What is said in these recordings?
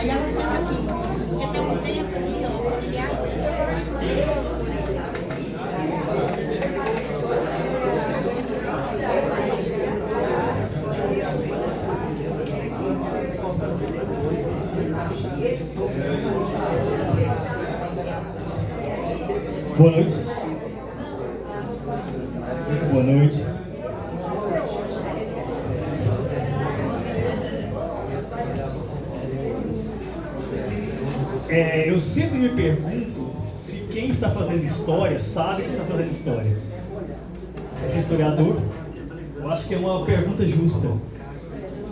Aí ela senta aqui, porque tem um tempo ali, ó, de água. Boa noite. Boa noite. Eu sempre me pergunto se quem está fazendo história sabe que está fazendo história. Eu sou historiador, eu acho que é uma pergunta justa.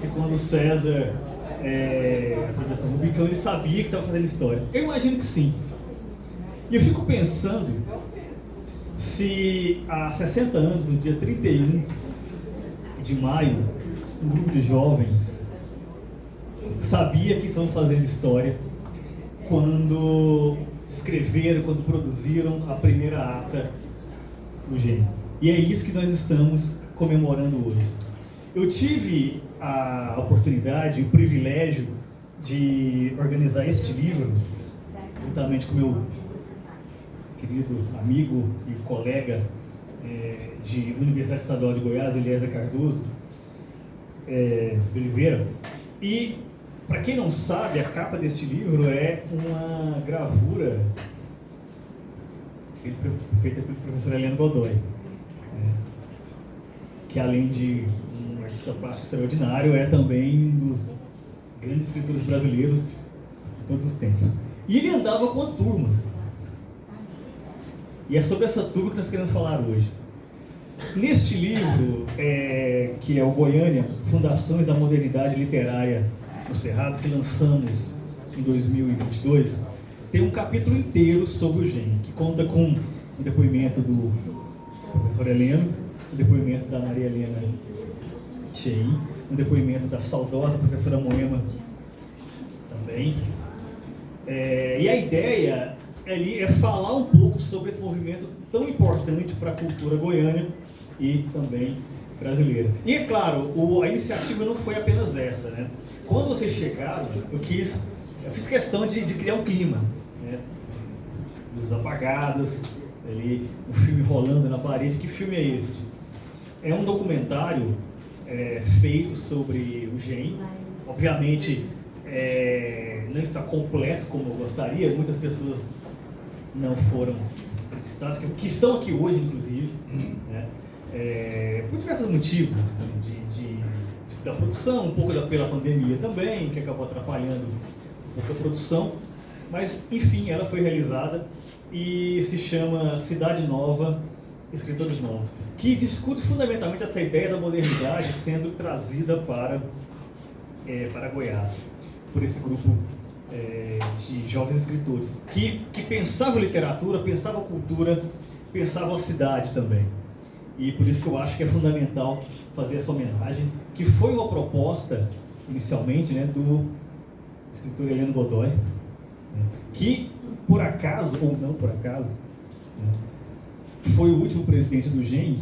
Se quando César, a professor Rubicão, ele sabia que estava fazendo história. Eu imagino que sim. E eu fico pensando se há 60 anos, no dia 31 de maio, um grupo de jovens sabia que estavam fazendo história quando escreveram, quando produziram a primeira ata do GEM. E é isso que nós estamos comemorando hoje. Eu tive a oportunidade, o privilégio de organizar este livro, juntamente com meu querido amigo e colega de Universidade Estadual de Goiás, Eliezer Cardoso de Oliveira. E, para quem não sabe, a capa deste livro é uma gravura feita pelo professor Heleno Godoy, que além de um artista plástico extraordinário, é também um dos grandes escritores brasileiros de todos os tempos. E ele andava com a turma. E é sobre essa turma que nós queremos falar hoje. Neste livro, que é o Goiânia, Fundações da Modernidade Literária no Cerrado, que lançamos em 2022, tem um capítulo inteiro sobre o GEM, que conta com o depoimento do professor Heleno, o depoimento da Maria Helena Chei, o depoimento da saudosa professora Moema também. E a ideia ali é falar um pouco sobre esse movimento tão importante para a cultura goiana e também brasileira. E é claro, a iniciativa não foi apenas essa, né? Quando vocês chegaram, eu fiz questão de criar um clima, né? Luzes apagadas, ali, um filme rolando na parede. Que filme é este? É um documentário feito sobre o GEM. Obviamente, não está completo como eu gostaria, muitas pessoas não foram entrevistadas, que estão aqui hoje, inclusive, né? Por diversos motivos, da produção, um pouco pela pandemia também, que acabou atrapalhando um pouco a produção, mas, enfim, ela foi realizada e se chama Cidade Nova, Escritores Novos, que discute fundamentalmente essa ideia da modernidade sendo trazida para Goiás, por esse grupo de jovens escritores, que pensavam literatura, pensavam cultura, pensavam a cidade também. E por isso que eu acho que é fundamental fazer essa homenagem, que foi uma proposta, inicialmente, né, do escritor Heleno Godoy, né, que, por acaso, ou não por acaso, né, foi o último presidente do GEM,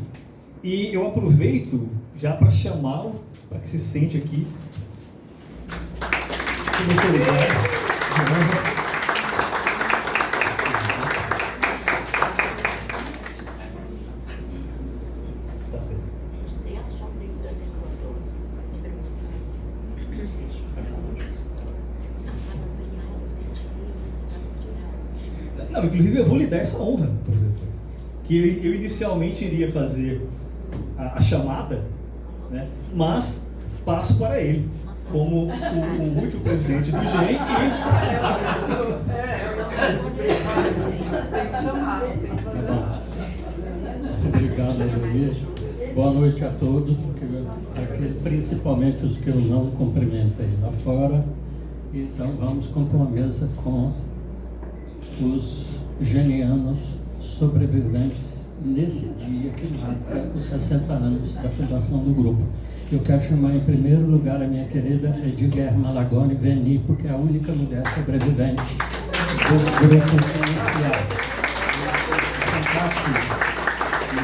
e eu aproveito já para chamá-lo, para que se sente aqui. Se você ligar, Não, inclusive eu vou lhe dar essa honra, professor. Que eu inicialmente iria fazer a chamada, né, mas passo para ele, como o último presidente do GEM Obrigado, Ademir. Boa noite a todos, principalmente os que eu não cumprimentei lá fora. Então vamos compor uma mesa com os genianos sobreviventes nesse dia que marca os 60 anos da fundação do grupo. Eu quero chamar em primeiro lugar a minha querida Edgar Malagone Veni, porque é a única mulher sobrevivente do grupo inicial.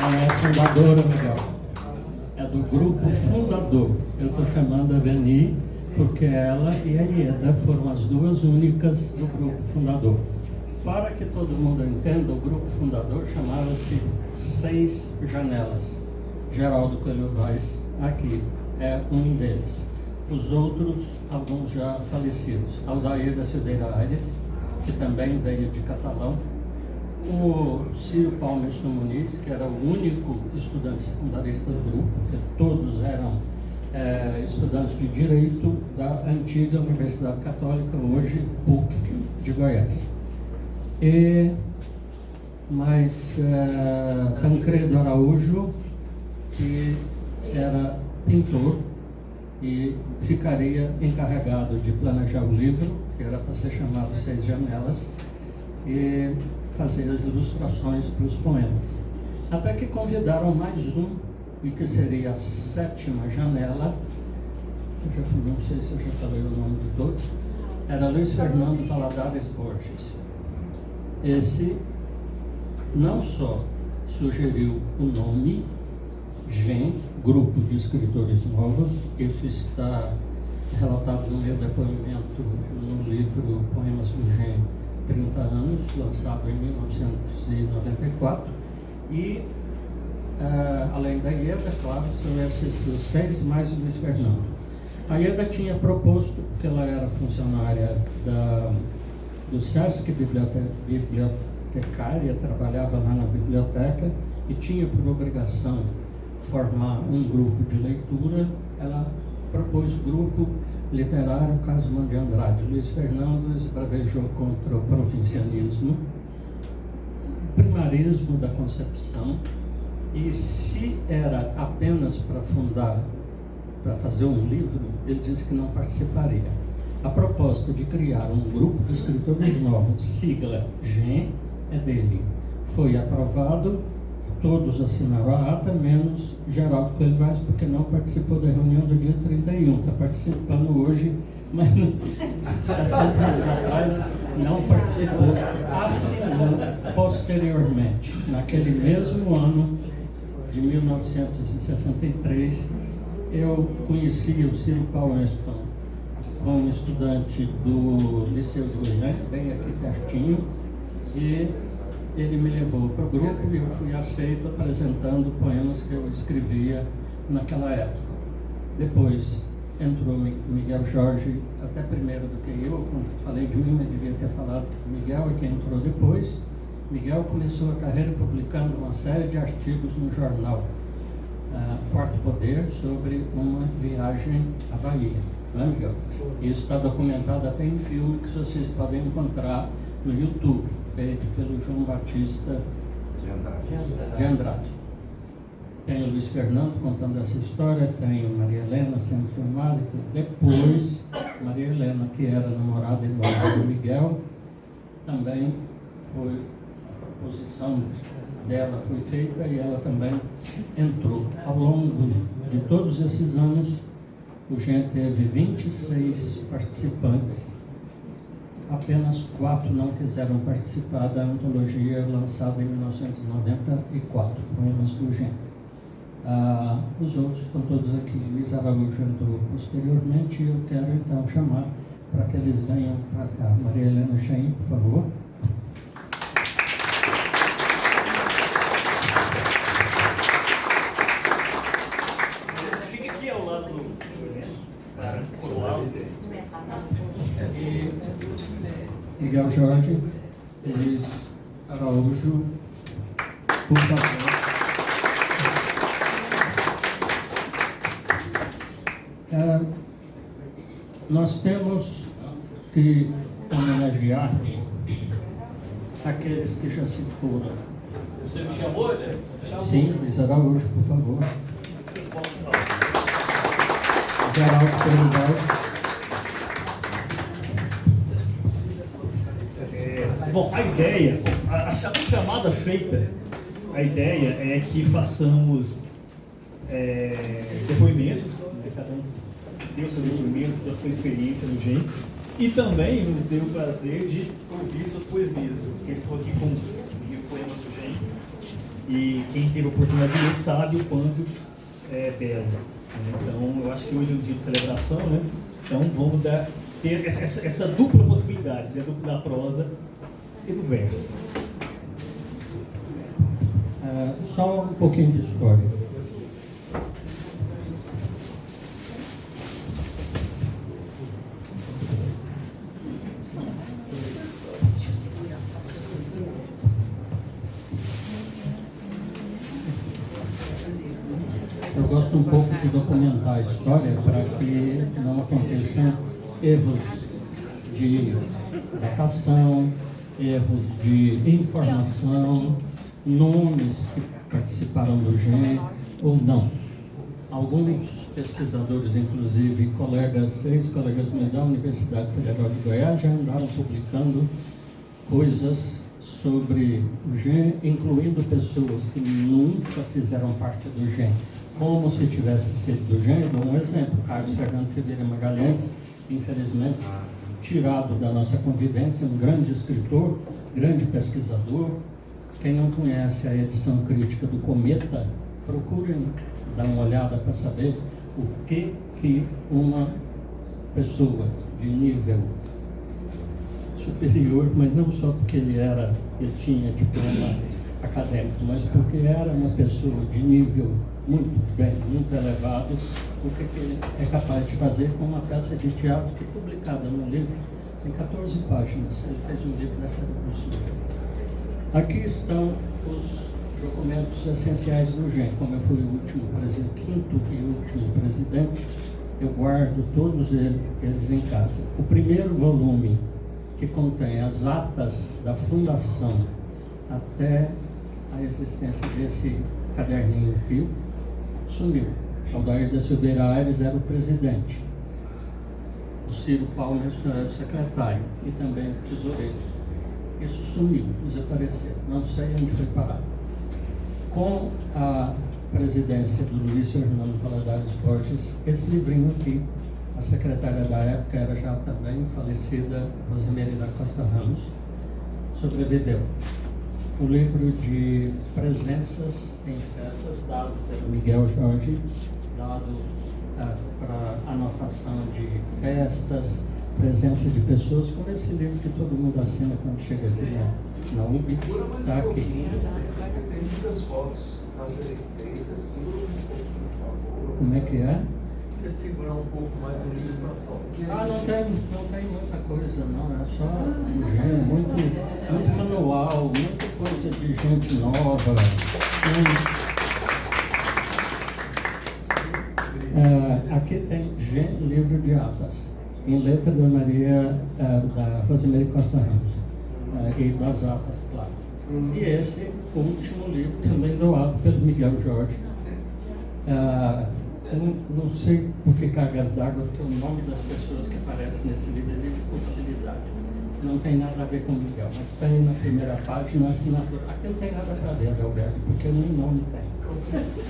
Não é fundadora, Miguel. É do grupo fundador. Eu estou chamando a Veni porque ela e a Ieda foram as duas únicas do grupo fundador. Para que todo mundo entenda, o grupo fundador chamava-se Seis Janelas. Geraldo Coelho Vaz aqui é um deles. Os outros, alguns já falecidos. Aldair da Silveira Aires, que também veio de Catalão. O Ciro Palmerston Muniz, que era o único estudante secundarista do grupo, porque todos eram estudantes de Direito da antiga Universidade Católica, hoje PUC de Goiás. Tancredo Araújo, que era pintor e ficaria encarregado de planejar o livro, que era para ser chamado Seis Janelas, e fazer as ilustrações para os poemas. Até que convidaram mais um, e que seria a sétima janela. Não sei se eu já falei o nome de todos. Era Luiz Fernando Valadares Borges. Esse não só sugeriu o nome GEM, Grupo de Escritores Novos. Isso está relatado no meu depoimento no livro Poemas do GEM 30 anos, lançado em 1994. E, além da Ieda, claro, são esses os seis, mais o Luiz Fernando. A Ieda tinha proposto, porque ela era funcionária do SESC bibliotecária, trabalhava lá na biblioteca e tinha por obrigação formar um grupo de leitura. Ela propôs o grupo literário Casman de Andrade. Luiz Fernando esbravejou contra o provincianismo, primarismo da concepção, e se era apenas para fundar, para fazer um livro, ele disse que não participaria. A proposta de criar um grupo de escritores novos, sigla GEM, é dele. Foi aprovado, todos assinaram a ata, menos Geraldo Coelho Vaz, porque não participou da reunião do dia 31. Está participando hoje, mas 60 anos atrás não participou. Assinou posteriormente, naquele mesmo ano de 1963, eu conheci o Ciro Palmerston como estudante do Liceu de Goiânia, bem aqui pertinho, e ele me levou para o grupo e eu fui aceito apresentando poemas que eu escrevia naquela época. Depois entrou Miguel Jorge, até primeiro do que eu. Quando falei de mim, eu devia ter falado que foi Miguel, e quem entrou depois. Miguel começou a carreira publicando uma série de artigos no jornal Quarto Poder sobre uma viagem à Bahia. Não é, Miguel? Isso está documentado até em filme que vocês podem encontrar no YouTube, feito pelo João Batista de Andrade. Tem o Luiz Fernando contando essa história, tem a Maria Helena sendo filmada e tudo. Depois, Maria Helena, que era namorada e noiva do Miguel, também foi, a proposição dela foi feita e ela também entrou. Ao longo de todos esses anos, o GEM teve 26 participantes. Apenas 4 não quiseram participar da antologia lançada em 1994, Poemas do GEM. Os outros estão todos aqui. Luiz Araújo entrou posteriormente e eu quero então chamar para que eles venham para cá. Maria Helena Chaim, por favor. Fica aqui ao lado do coroal. E Miguel Jorge, Luiz Araújo, por favor. Nós temos que homenagear aqueles que já se foram. Você me chamou, né? Sim, Luiz Araújo, por favor. Geraldo Coelho Vaz. Bom, a ideia, a chamada feita, a ideia é que façamos depoimentos, né? Cada um deu seus depoimentos da sua experiência no GEM, e também nos deu o prazer de ouvir suas poesias. Eu estou aqui com o livro Poemas do GEM, e quem teve a oportunidade de ler sabe o quanto é belo. Então, eu acho que hoje é um dia de celebração, né? Então vamos ter essa dupla possibilidade, né, da prosa e do verso. Só um pouquinho de história. Eu gosto um pouco de documentar a história para que não aconteçam erros de datação, erros de informação, nomes que participaram do GEM ou não. Alguns pesquisadores, inclusive ex-colegas meus da Universidade Federal de Goiás, já andaram publicando coisas sobre o GEM, incluindo pessoas que nunca fizeram parte do GEM, como se tivesse sido do GEM. Dou um exemplo: Carlos Fernando Ferreira Magalhães, infelizmente tirado da nossa convivência, um grande escritor, grande pesquisador. Quem não conhece a edição crítica do Cometa, procurem dar uma olhada para saber o que uma pessoa de nível superior, mas não só porque ele tinha diploma acadêmico, mas porque era uma pessoa de nível muito elevado, o que ele é capaz de fazer com uma peça de teatro que, publicada no livro, tem 14 páginas. Ele fez um livro dessa grossura. Aqui estão os documentos essenciais do GEM. Como eu fui o último presidente, quinto e último presidente, eu guardo todos eles em casa. O primeiro volume, que contém as atas da fundação até a existência desse caderninho aqui, sumiu. Aldair da Silveira Aires era o presidente. O Ciro Palmer era o secretário e também o tesoureiro. Isso sumiu, desapareceu. Não sei onde foi parar. Com a presidência do Luiz Fernando Valadares Borges, esse livrinho aqui, a secretária da época era já também falecida Rosemary da Costa Ramos, sobreviveu. O livro de presenças em festas, dado pelo Miguel Jorge, dado para anotação de festas, presença de pessoas, como esse livro que todo mundo assina quando chega aqui na UB, está aqui. Tem muitas fotos para serem feitas, segura um pouquinho, por favor. Como é que é? Você segurar um pouco mais o livro para foto. Não tem muita coisa não, é só um gênero, muito manual, muita coisa de gente nova. Aqui tem livro de atas, em letra da Maria, da Rosemary Costa Ramos, e das atas, claro. E esse último livro, também doado pelo Miguel Jorge. Eu não sei por que cargas d'água, porque o nome das pessoas que aparecem nesse livro é livro de contabilidade. Não tem nada a ver com o Miguel, mas tem na primeira página a assinatura. Aqui não tem nada para ver, Alberto, porque nem nome tem.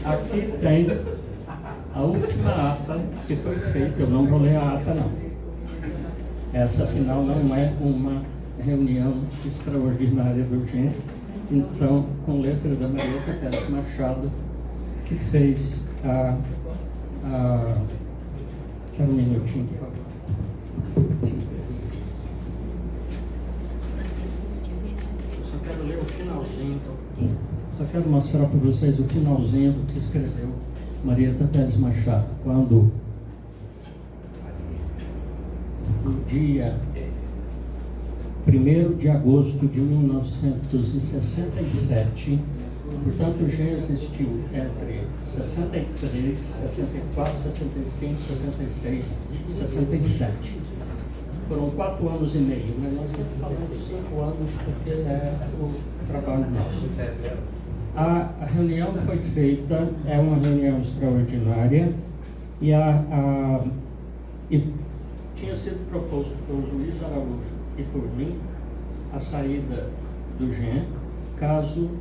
Aqui tem a última ata que foi feita. Eu não vou ler a ata, não. Essa, afinal, não é uma reunião extraordinária do GEM. Então, com letra da Marieta Pérez Machado, que fez Quero um minutinho, por favor. Eu só quero ler o finalzinho. Só quero mostrar para vocês o finalzinho do que escreveu Marieta Pérez Machado, quando no dia 1º de agosto de 1967, portanto o GEM existiu entre 63, 64, 65, 66 e 67. Foram 4 anos e meio, mas nós sempre falamos 5 anos porque é o trabalho nosso. A reunião foi feita, é uma reunião extraordinária, e tinha sido proposto por Luiz Araújo e por mim a saída do GEM, caso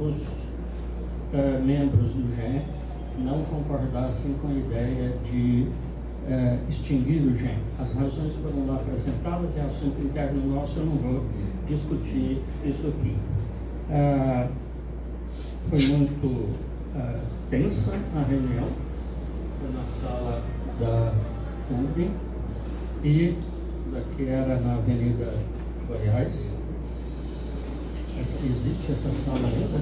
os membros do GEM não concordassem com a ideia de extinguir o GEM. As razões foram lá apresentadas, é assunto interno nosso, eu não vou discutir isso aqui. Foi muito tensa a reunião, foi na sala da UB, E daqui era na Avenida Goiás. Existe essa sala ainda?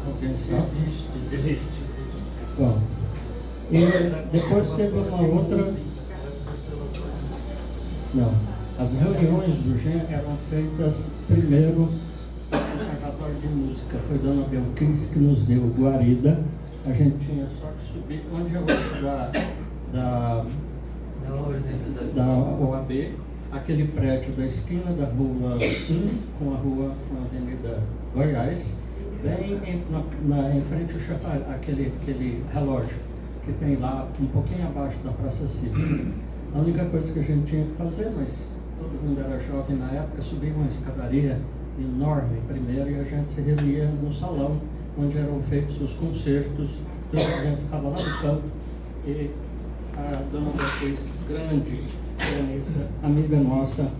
Alguém sabe? Existe. Bom, e depois teve uma outra. Não. As reuniões do GEM eram feitas primeiro no Conservatório de Música. Foi Dona Belquis que nos deu guarida. A gente tinha só que subir. Onde é o rosto da OAB? Aquele prédio da esquina da rua 1 com a Avenida Goiás, bem em frente ao chafariz, aquele relógio que tem lá um pouquinho abaixo da Praça Cívica. A única coisa que a gente tinha que fazer, mas todo mundo era jovem na época, subir uma escadaria enorme primeiro e a gente se reunia no salão onde eram feitos os concertos. Então a gente ficava lá no canto e a Dona Beatriz, grande pianista, amiga nossa,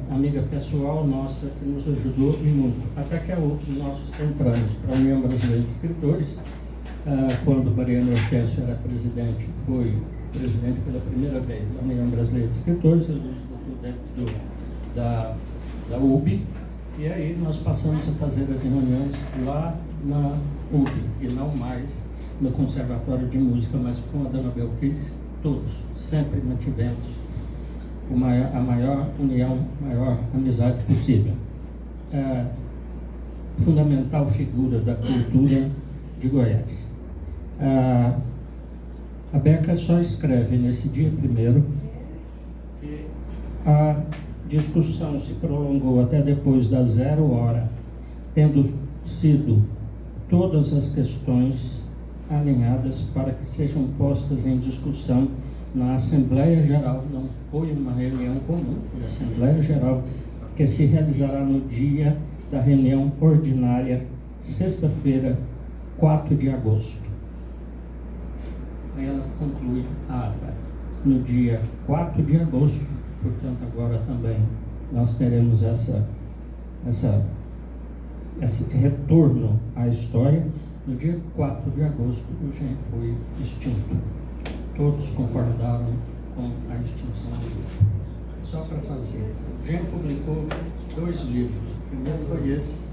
amiga pessoal nossa, que nos ajudou e muito. Até que nós entramos para a União Brasileira de Escritores, quando Mariano Hortêncio era presidente, foi presidente pela primeira vez da União Brasileira de Escritores, a gente botou dentro da UB, e aí nós passamos a fazer as reuniões lá na UB, e não mais no Conservatório de Música, mas com a Dona Belquis. Todos sempre mantivemos a maior união, maior amizade possível. Fundamental figura da cultura de Goiás. A Beca só escreve nesse dia 1º que a discussão se prolongou até depois da 0 hora, tendo sido todas as questões alinhadas para que sejam postas em discussão na Assembleia Geral. Não foi uma reunião comum, foi a Assembleia Geral que se realizará no dia da reunião ordinária, sexta-feira, 4 de agosto. Aí ela conclui a ata. No dia 4 de agosto, portanto agora também nós teremos esse retorno à história. No dia 4 de agosto, o GEM foi extinto. Todos concordaram com a extinção do grupo. Só para fazer. O GEM publicou 2 livros. O primeiro foi esse,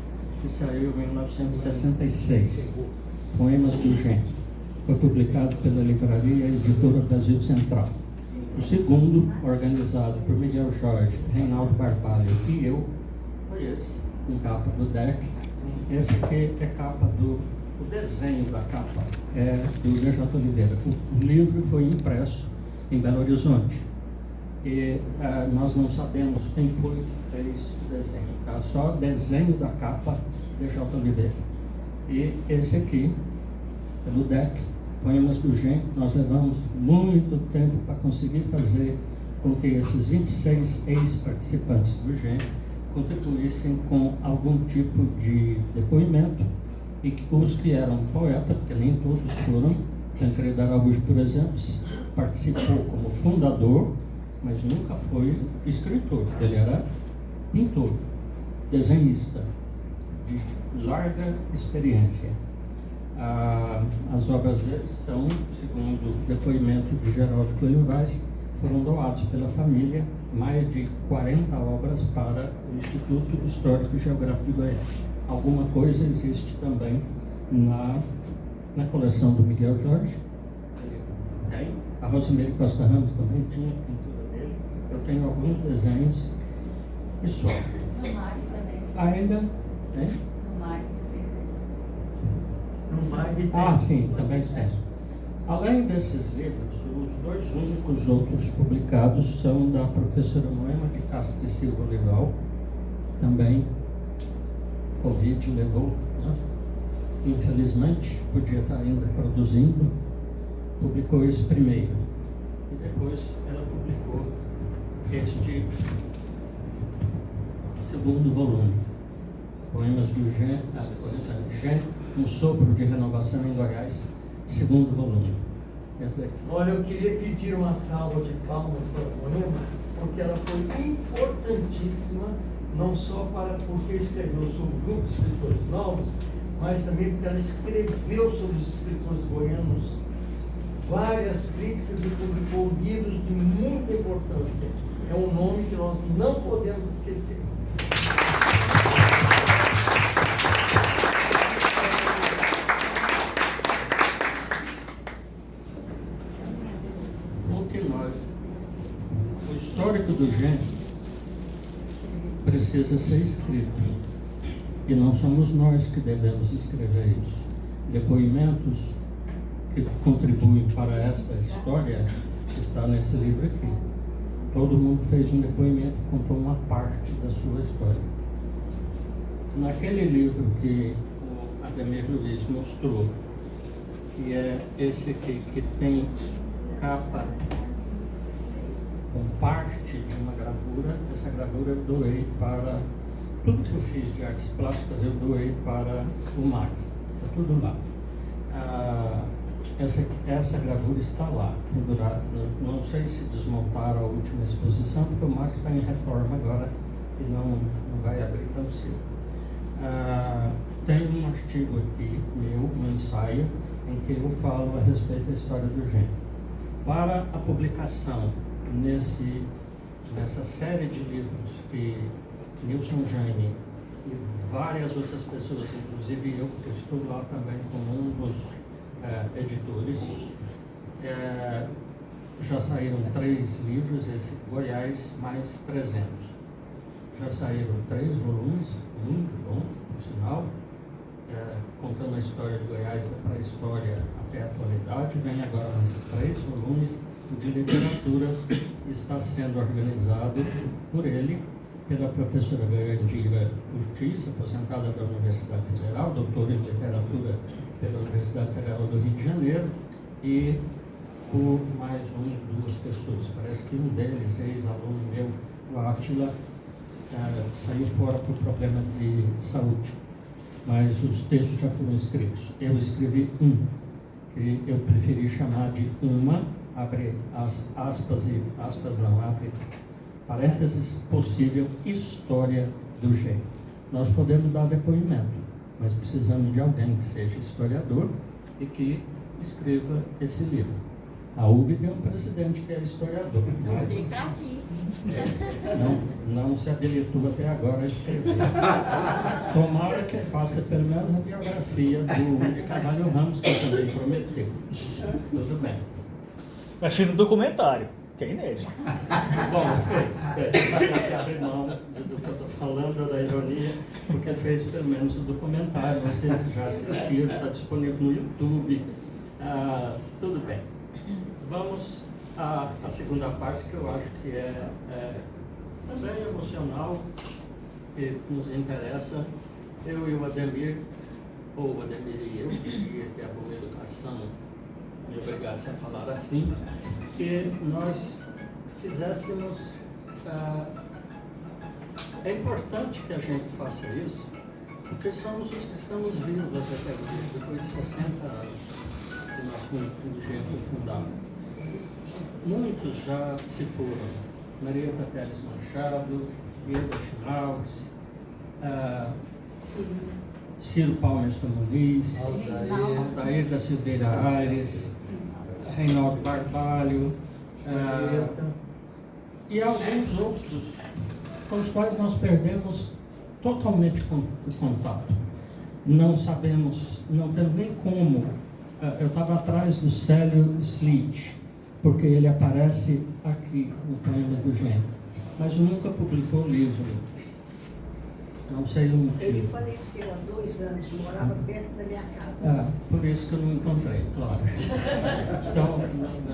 que saiu em 1966, Poemas do GEM. Foi publicado pela Livraria Editora Brasil Central. O segundo, organizado por Miguel Jorge, Reinaldo Barbalho e eu, foi esse, com capa do DEC. Esse aqui é capa o desenho da capa é do DJ Oliveira. O livro foi impresso em Belo Horizonte. E nós não sabemos quem foi que fez o desenho. Tá? Só desenho da capa DJ Oliveira. E esse aqui, pelo DEC, Poemas do GEM, nós levamos muito tempo para conseguir fazer com que esses 26 ex-participantes do GEM contribuíssem com algum tipo de depoimento, e que os que eram poetas, porque nem todos foram. Tancredo Araújo, por exemplo, participou como fundador, mas nunca foi escritor, porque ele era pintor, desenhista, de larga experiência. As obras deles estão, segundo o depoimento de Geraldo Coelho Vaz, foram doados pela família, mais de 40 obras para o Instituto Histórico e Geográfico de Goiás. Alguma coisa existe também na coleção do Miguel Jorge. Ele tem. A Rosemary Costa Ramos também tinha a pintura dele. Eu tenho alguns desenhos e só. No Mário também. Ainda, né? No Mário também. No mar de Ah, sim, também tem. Além desses livros, os 2 únicos outros publicados são da professora Moema de Castro e Silva Olival, também Covid levou, né? Infelizmente, podia estar ainda produzindo, publicou esse primeiro. E depois ela publicou este segundo volume, Poemas do GEM, Um Sopro de Renovação em Goiás, segundo volume. Esse daqui. Olha, eu queria pedir uma salva de palmas para a Moema, porque ela foi importantíssima, não só porque escreveu sobre o grupo de escritores novos, mas também porque ela escreveu sobre os escritores goianos várias críticas e publicou livros de muita importância. É um nome que nós não podemos esquecer. O histórico do GEM precisa ser escrito, e não somos nós que devemos escrever isso. Depoimentos que contribuem para esta história está nesse livro aqui. Todo mundo fez um depoimento e contou uma parte da sua história. Naquele livro que o Ademir Luiz mostrou, que é esse aqui, que tem capa com parte de uma gravura, essa gravura eu doei para... Tudo que eu fiz de artes plásticas eu doei para o MAC. Está tudo lá. Essa gravura está lá, pendurada. Não sei se desmontaram a última exposição, porque o MAC está em reforma agora e não vai abrir tão cedo. Tem um artigo aqui meu, um ensaio, em que eu falo a respeito da história do GEM. Para a publicação nessa série de livros que Nilson Jaime e várias outras pessoas, inclusive eu, porque estou lá também como um dos editores, já saíram 3 livros, esse Goiás mais 300. Já saíram 3 volumes, muito bons, por sinal, contando a história de Goiás da pré-história até a atualidade. Vem agora mais 3 volumes de literatura, está sendo organizado por ele, pela professora Goiandira Ortiz, aposentada da Universidade Federal, doutora em literatura pela Universidade Federal do Rio de Janeiro, e por mais 2 pessoas. Parece que um deles, ex-aluno meu, o Átila, saiu fora por problema de saúde, mas os textos já foram escritos. Eu escrevi que eu preferi chamar de abre aspas e aspas não, abre parênteses, possível história do GEM. Nós podemos dar depoimento, mas precisamos de alguém que seja historiador e que escreva esse livro. A UB tem um presidente que é historiador, mas não se habilitou até agora a escrever. Tomara que faça pelo menos a biografia de Carvalho Ramos, que também prometeu. Tudo bem. Mas fiz um documentário, que é inédito. Bom, fez. Abre mão do que eu estou falando, da ironia, porque fez pelo menos o documentário. Vocês já assistiram, está disponível no YouTube. Tudo bem. Vamos à segunda parte, que eu acho que é também emocional, que nos interessa. Eu e o Ademir, ou o Ademir e eu, diria que a boa educação me obrigasse a falar assim, que nós fizéssemos... é importante que a gente faça isso, porque somos os que estamos vivos até hoje, depois de 60 anos que nosso GEM foi fundado. Muitos já se foram. Marieta Pérez Machado, Ieda Schnauz, Ciro Palmerston Muniz, Aldair da Silveira Aires, Reinaldo Barbalho, e alguns outros com os quais nós perdemos totalmente o contato. Não sabemos, não temos nem como. Eu estava atrás do Célio Slitch, porque ele aparece aqui no Poemas do GEM, mas nunca publicou livro. Não sei o motivo. Ele faleceu há 2 anos, morava perto da minha casa. Por isso que eu não encontrei, claro. Então,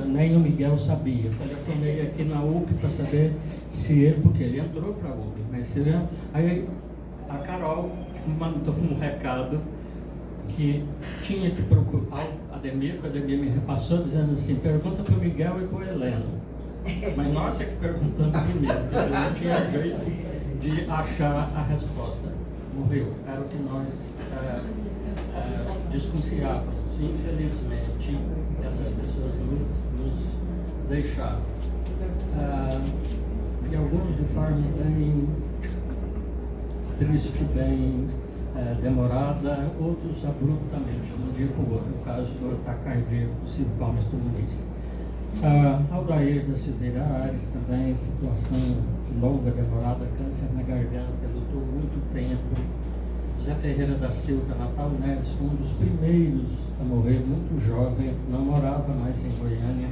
nem o Miguel sabia. Eu telefonei aqui na UP para saber se ele, porque ele entrou para a UP, mas se ele... Aí a Carol mandou um recado que tinha que procurar o Ademir, que o Ademir me repassou, dizendo assim, pergunta para o Miguel e para o Heleno. Mas nós é que perguntamos primeiro, porque não tinha jeito de achar a resposta. Morreu. Era o que nós desconfiávamos. Infelizmente, essas pessoas nos deixaram. E alguns de forma bem triste, bem demorada, outros abruptamente, de um dia para o outro, no caso do ataque cardíaco do Ciro Palmas Tumulista. Aldair da Silveira Ares também, situação longa, demorada, câncer na garganta, lutou muito tempo. Zé Ferreira da Silva, Natal Neves, um dos primeiros a morrer, muito jovem, não morava mais em Goiânia.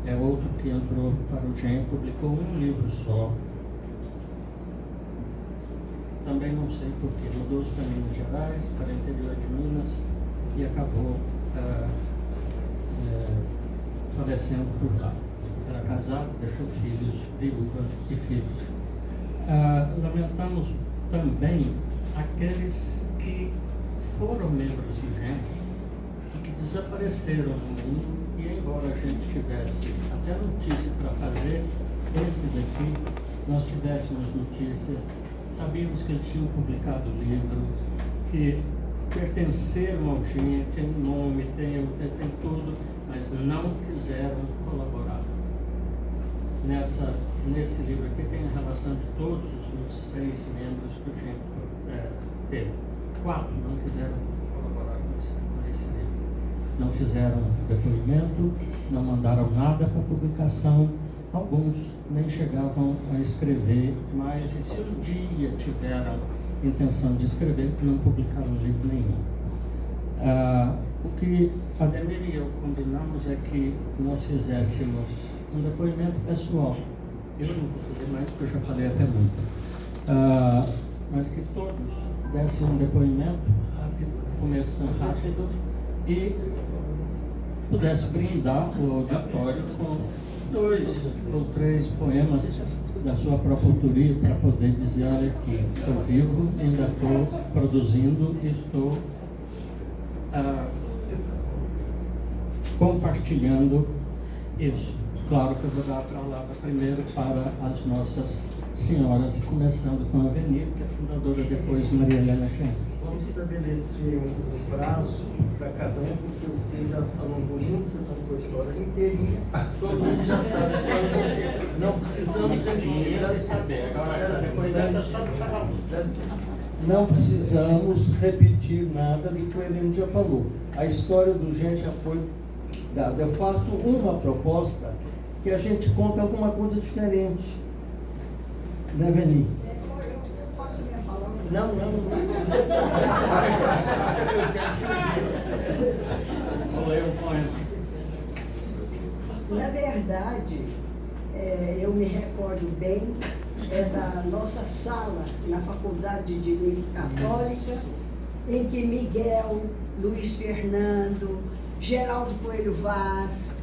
É outro que entrou para o GEM, publicou um livro só. Também não sei porquê, mudou-se para Minas Gerais, para o interior de Minas e acabou falecendo por lá. Era casado, deixou filhos, viúva e filhos. Lamentamos também aqueles que foram membros do GEM e que desapareceram no mundo, e embora a gente tivesse até notícia para fazer esse daqui, nós tivéssemos notícias, sabíamos que eles tinham publicado o livro, que pertenceram ao GEM, tem um nome, tem tudo, mas não quiseram colaborar. Nesse livro aqui tem a relação de todos os 6 membros que o GEM teve. 4 não quiseram colaborar com esse livro. Não fizeram depoimento, não mandaram nada para publicação. Alguns nem chegavam a escrever, mas e se um dia tiveram intenção de escrever, não publicaram livro nenhum. O que Ademir e eu combinamos é que nós fizéssemos um depoimento pessoal. Eu não vou fazer mais porque eu já falei até muito. Mas que todos dessem um depoimento, começando rápido, e pudesse brindar o auditório com 2 ou 3 poemas da sua própria autoria, para poder dizer: olha aqui, estou vivo, ainda estou produzindo e estou compartilhando isso. Claro que eu vou dar a palavra primeiro para as nossas senhoras, começando com a Avenir, que é fundadora, depois Maria Helena Chen. Vamos estabelecer um prazo para cada um, porque você já alongou muito, você contou a história inteirinha, todo mundo já sabe a história. Não precisamos Não precisamos repetir nada do que o Heleno já falou. A história do GEM já foi dada. Eu faço uma proposta que a gente conta alguma coisa diferente. Né, Veni? Eu posso minha palavra? Não. Vou ler um poema. Na verdade, eu me recordo bem da nossa sala na Faculdade de Direito Católica, em que Miguel, Luiz Fernando, Geraldo Coelho Vaz,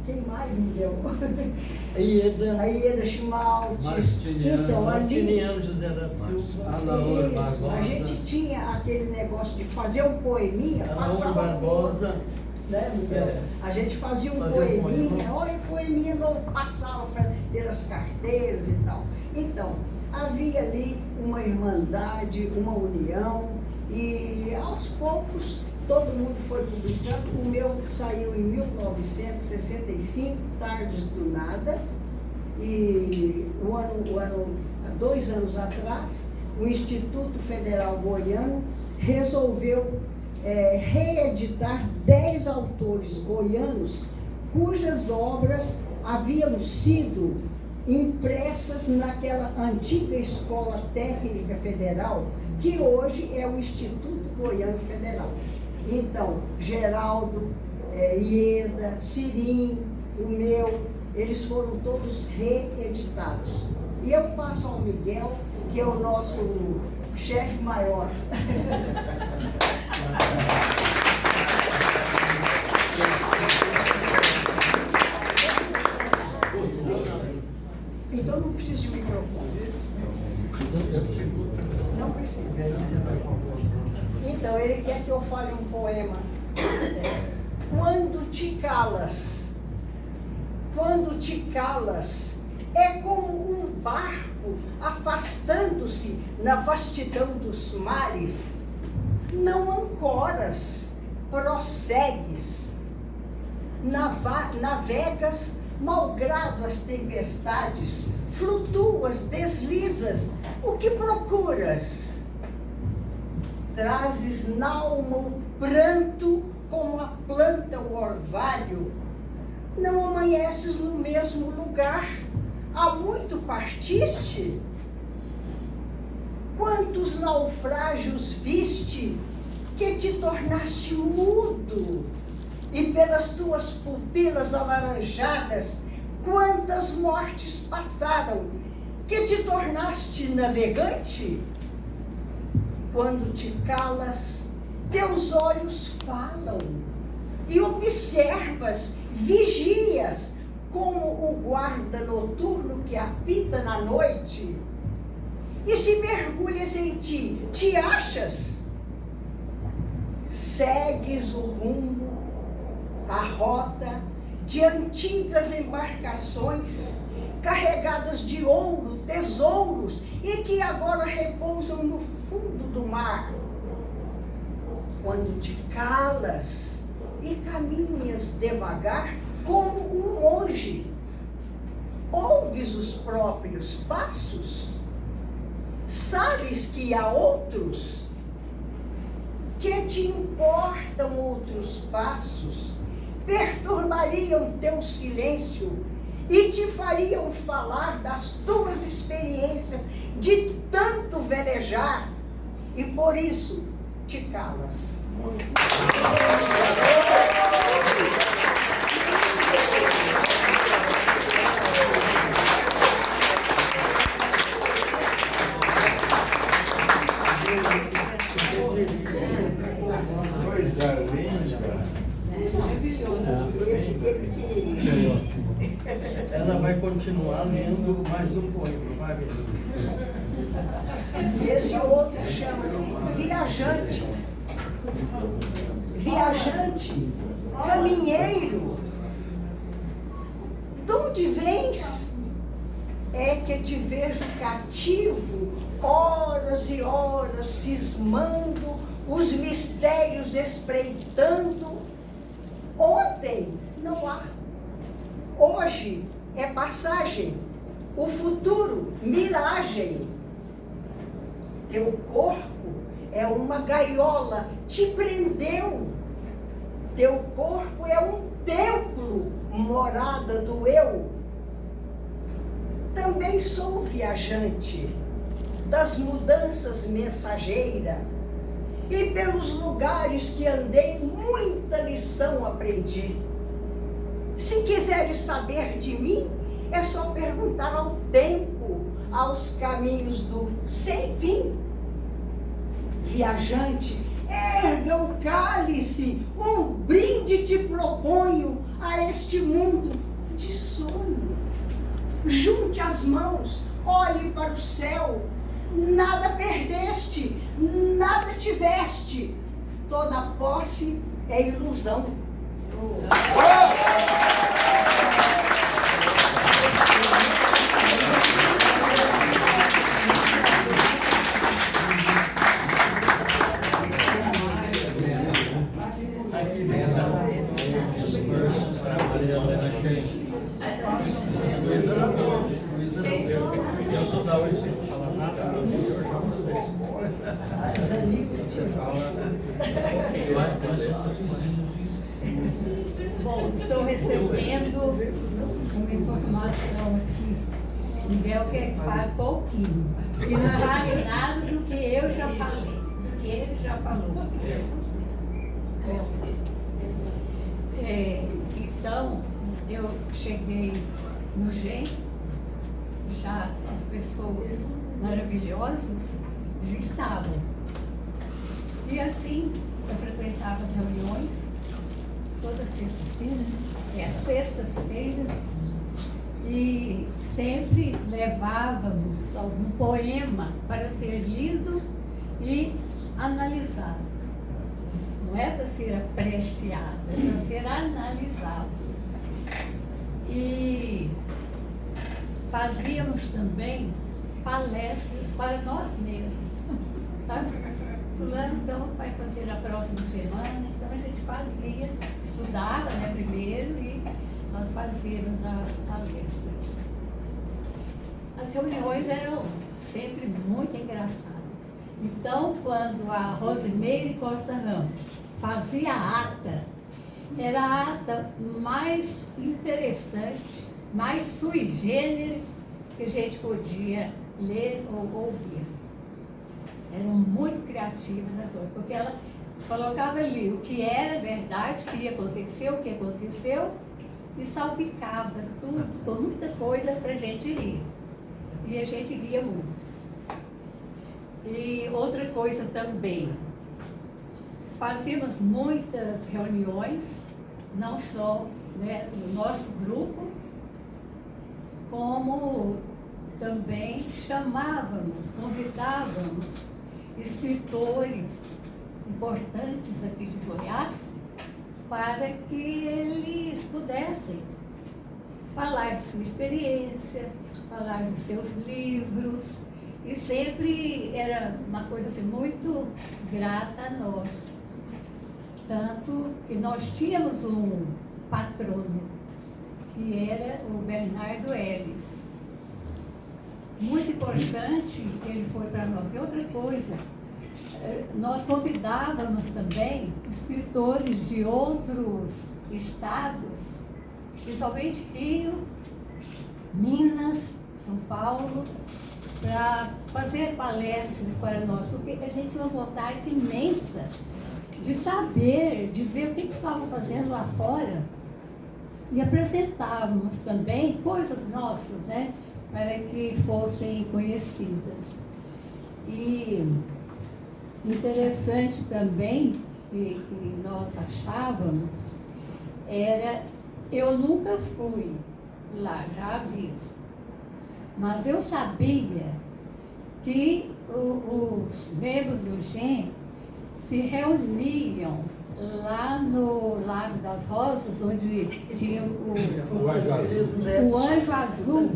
quem mais, Miguel? A Ieda Schmaltz. Então, ali, José da Silva, isso, a gente tinha aquele negócio de fazer um poeminha, Ana Barbosa, né, Miguel? A gente fazia um poeminha, olha, o poeminha não passava pelas carteiras e tal. Então, havia ali uma irmandade, uma união, e aos poucos todo mundo foi publicando. O meu saiu em 1965, Tardes do Nada, e há 2 anos atrás, o Instituto Federal Goiano resolveu reeditar 10 autores goianos cujas obras haviam sido impressas naquela antiga Escola Técnica Federal, que hoje é o Instituto Goiano Federal. Então, Geraldo, Ieda, Cirim, o meu, eles foram todos reeditados. E eu passo ao Miguel, que é o nosso chefe maior. Então não precisa de microfone. Não precisa. Então, ele quer que eu fale um poema. Quando te calas, é como um barco afastando-se na vastidão dos mares. Não ancoras, prossegues, navegas malgrado as tempestades, flutuas, deslizas. O que procuras? trazes n'alma o pranto como a planta o orvalho, não amanheces no mesmo lugar, há muito partiste? Quantos naufrágios viste, que te tornaste mudo, e pelas tuas pupilas alaranjadas, quantas mortes passaram, que te tornaste navegante? Quando te calas, teus olhos falam, e observas, vigias, como o guarda noturno que apita na noite. E se mergulhas em ti, te achas? Segues o rumo, a rota de antigas embarcações carregadas de ouro, tesouros, e que agora repousam no fundo do mar. Quando te calas e caminhas devagar como um monge, ouves os próprios passos? Sabes que há outros? Que te importam outros passos? Perturbariam teu silêncio e te fariam falar das tuas experiências de tanto velejar, e por isso te calas. Coisa linda. Esse aqui é pequenininho. Ela vai continuar lendo mais um poema, vai ver. Esse outro chama-se Viajante. Viajante, caminheiro, de onde vens? É que te vejo cativo, horas e horas cismando, os mistérios espreitando. Ontem não há, hoje é passagem, o futuro miragem. Teu corpo é uma gaiola, te prendeu. Teu corpo é um templo, morada do eu. Também sou viajante das mudanças mensageira, e pelos lugares que andei muita lição aprendi. Se quiseres saber de mim, é só perguntar ao tempo, aos caminhos do sem fim. Viajante, erga o cálice, um brinde te proponho a este mundo de sonho. Junte as mãos, olhe para o céu, nada perdeste, nada tiveste, toda posse é ilusão. Bom, estou recebendo uma informação aqui. Miguel quer que fale pouquinho. E não vale nada do que eu já falei, do que ele já falou. Então, eu cheguei no GEM, já as pessoas maravilhosas já estavam. E assim, eu frequentava as reuniões, todas as terças-feiras e as sextas-feiras, e sempre levávamos algum poema para ser lido e analisado. Não é para ser apreciado, é para ser analisado. E fazíamos também palestras para nós mesmos. Tá? Fulano, então, vai fazer a próxima semana. Então, a gente fazia, estudava, né, primeiro, e nós fazíamos as palestras. As reuniões eram sempre muito engraçadas. Então, quando a Rosimeire Costa Ramos fazia a ata, era a ata mais interessante, mais sui generis que a gente podia ler ou ouvir. Eram muito criativas nas outras, porque ela colocava ali o que era verdade, o que ia acontecer, o que aconteceu, e salpicava tudo com muita coisa para a gente rir. E a gente ria muito. E outra coisa também, fazíamos muitas reuniões, não só, né, no nosso grupo, como também chamávamos, convidávamos escritores importantes aqui de Goiás para que eles pudessem falar de sua experiência, falar dos seus livros, e sempre era uma coisa assim, muito grata a nós. Tanto que nós tínhamos um patrono, que era o Bernardo Ellis. Muito importante, ele foi para nós. E outra coisa, nós convidávamos também escritores de outros estados, principalmente Rio, Minas, São Paulo, para fazer palestras para nós, porque a gente tinha uma vontade imensa de saber, de ver o que estavam fazendo lá fora, e apresentávamos também coisas nossas, né, para que fossem conhecidas. E interessante também que nós achávamos era, eu nunca fui lá, já aviso, mas eu sabia que os membros do GEM se reuniam lá no Lago das Rosas, onde tinha o Anjo Azul.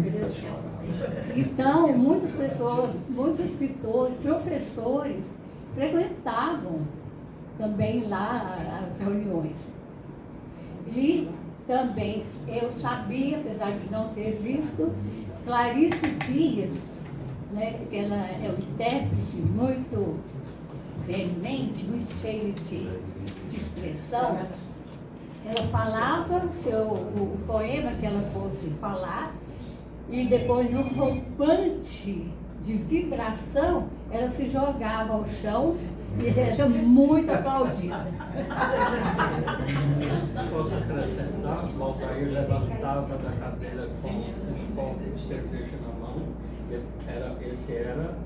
Então, muitas pessoas, muitos escritores, professores, frequentavam também lá as reuniões. E também eu sabia, apesar de não ter visto, Clarice Dias, né, que ela é um intérprete muito veemente, muito cheio de expressão. Ela falava o poema que ela fosse falar, e depois, no rompante de vibração, ela se jogava ao chão e era muito aplaudida. Posso acrescentar, o Valdair levantava da cadeira com um copo de cerveja na mão. Esse era,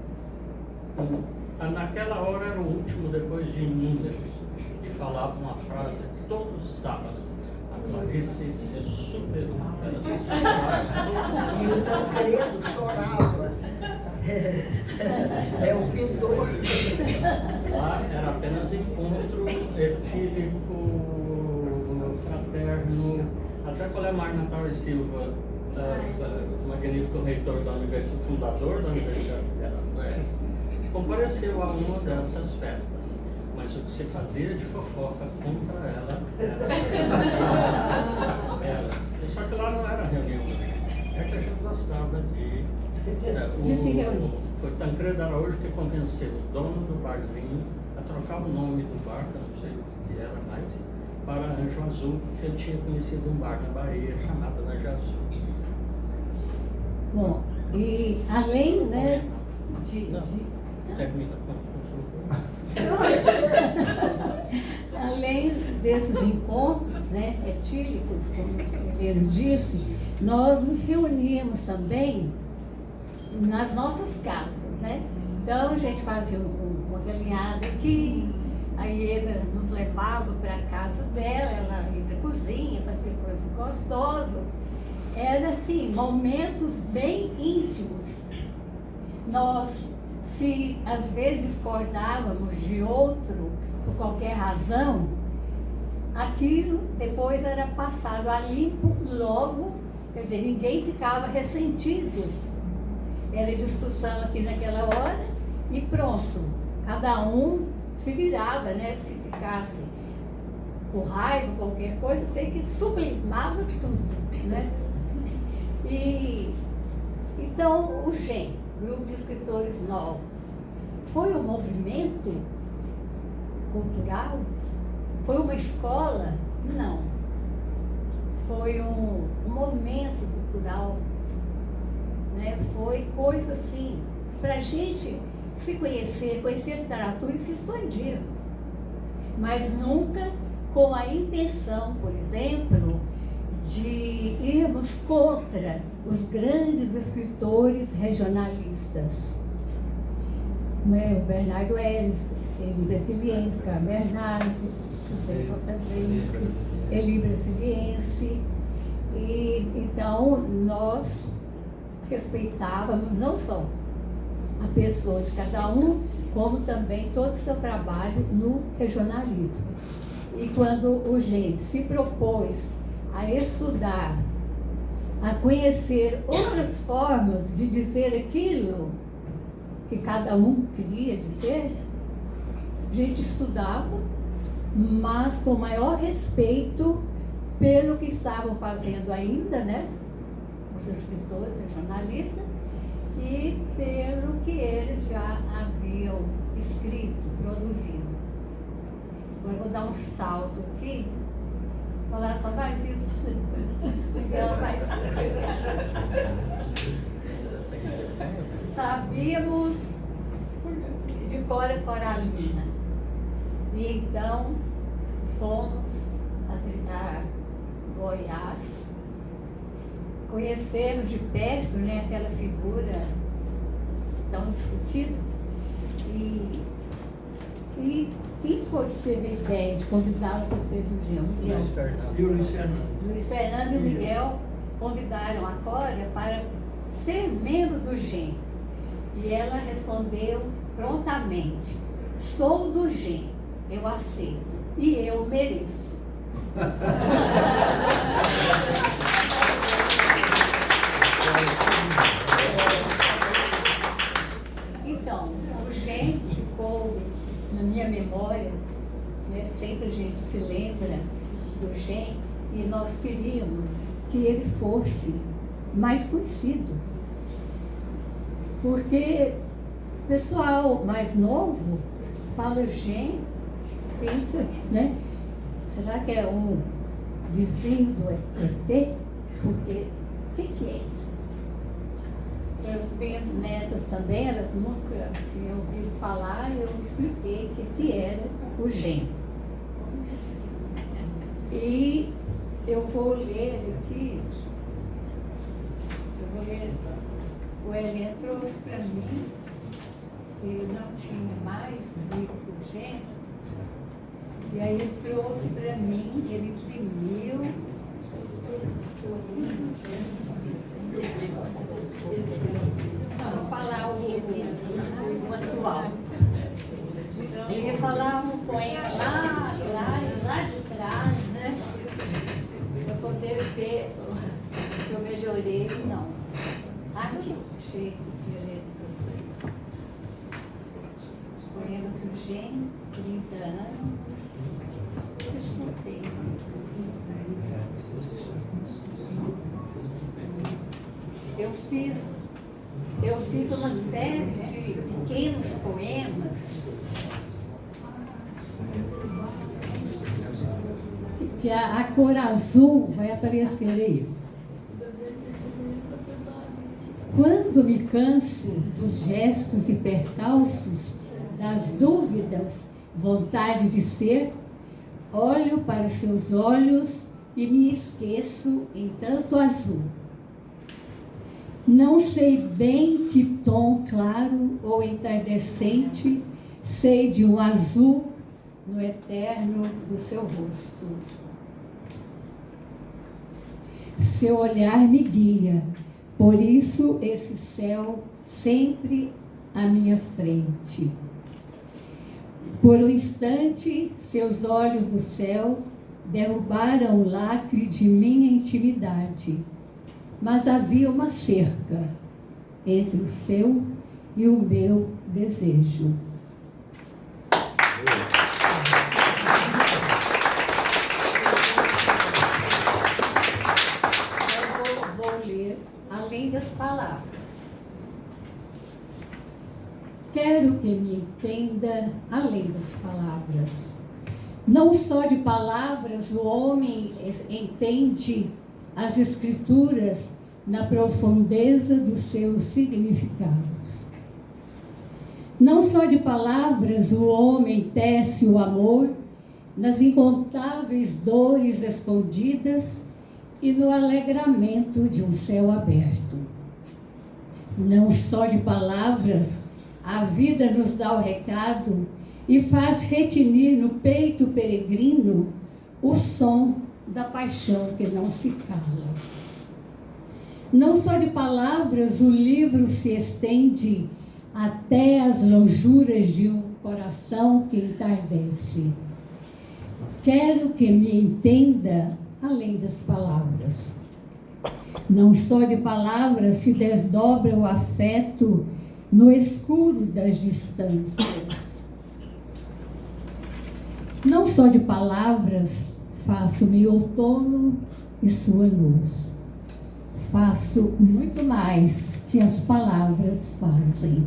naquela hora era o último depois de Números, e falava uma frase todo sábado. A Clarice se superou. Ela se superou. E o Tancredo chorava. É o pintor. Lá era apenas encontro etílico, fraterno. Até Colemar Natal e Silva, o magnífico reitor da Universidade, fundador da Universidade de Goiás, compareceu a uma dessas festas. Mas o que se fazia de fofoca contra ela era. Só que lá não era reunião, é que a gente gostava de se reunir. Foi Tancredo Araújo que convenceu o dono do barzinho a trocar o nome do bar, que eu não sei o que era mais, para Anjo Azul, porque ele tinha conhecido um bar na Bahia chamado Anjo Azul. Bom, e além, né, Termina com além desses encontros, né, etílicos, como ele disse, nós nos reuníamos também nas nossas casas, né? Então a gente fazia uma galinhada aqui, a Ieda nos levava para a casa dela, ela ia para a cozinha, fazia coisas gostosas. Era assim, momentos bem íntimos. Nós, se às vezes discordávamos de outro por qualquer razão, aquilo depois era passado a limpo logo, quer dizer, ninguém ficava ressentido. Era discussão aqui naquela hora e pronto. Cada um se virava, né? Se ficasse por raiva, qualquer coisa, sei que sublimava tudo, né? E então o GEM, Grupo de Escritores Novos, Foi um movimento cultural? Foi uma escola? Não. Foi um movimento cultural, né? Foi coisa assim, para a gente se conhecer a literatura e se expandir. Mas nunca com a intenção, por exemplo, de irmos contra os grandes escritores regionalistas. O Bernardo Ellis, Eli Brasiliense, Carlos Bernardes, José J. Brito, Eli Brasiliense. E então nós respeitávamos não só a pessoa de cada um, como também todo o seu trabalho no regionalismo. E quando o GEM se propôs a estudar, a conhecer outras formas de dizer aquilo que cada um queria dizer, a gente estudava, mas com maior respeito pelo que estavam fazendo ainda, né? Os escritores, os jornalistas, e pelo que eles já haviam escrito, produzido. Agora eu vou dar um salto aqui, falar só mais isso depois. Miguel vai. Sabíamos de Cora Coralina. E então fomos a Goiás, conhecemos de perto, né, aquela figura tão discutida. E quem foi que teve a ideia de convidá-lo para ser do GEM? Luiz Fernando. E o Luiz Fernando. Luiz Fernando e o Miguel convidaram a Cória para ser membro do GEM. E ela respondeu prontamente: sou do GEM, eu aceito e eu mereço. Então, o GEM ficou na minha memória, né? Sempre a gente se lembra do GEM e nós queríamos que ele fosse mais conhecido. Porque o pessoal mais novo fala GEM, pensa, né? Será que é um vizinho do ET? Porque o que é? As minhas netas também, elas nunca tinham ouvido falar, eu expliquei o que era o GEM. E eu vou ler aqui, o Elian trouxe para mim, eu não tinha mais livro do GEM, e aí ele trouxe para mim, ele imprimiu. Vou falar o atual. Eu ia falar um poema lá de trás, né? Para poder ver se eu melhorei ou não. Aqui, chega de ler os poemas do GEM, 30 anos. Vocês contei. Eu fiz uma série de pequenos poemas que a cor azul vai aparecer aí. Quando me canso dos gestos e percalços, das dúvidas, vontade de ser, olho para seus olhos e me esqueço em tanto azul. Não sei bem que tom claro ou entardecente, sei de um azul no eterno do seu rosto. Seu olhar me guia, por isso esse céu sempre à minha frente. Por um instante, seus olhos do céu derrubaram o lacre de minha intimidade. Mas havia uma cerca entre o seu e o meu desejo. Eu vou ler além das palavras. Quero que me entenda além das palavras. Não só de palavras o homem entende as Escrituras na profundeza dos seus significados. Não só de palavras o homem tece o amor nas incontáveis dores escondidas e no alegramento de um céu aberto. Não só de palavras a vida nos dá o recado e faz retinir no peito peregrino o som da paixão que não se cala. Não só de palavras o livro se estende até as lonjuras de um coração que entardece. Quero que me entenda além das palavras. Não só de palavras se desdobra o afeto no escuro das distâncias. Não só de palavras faço-me outono e sua luz. Faço muito mais que as palavras fazem.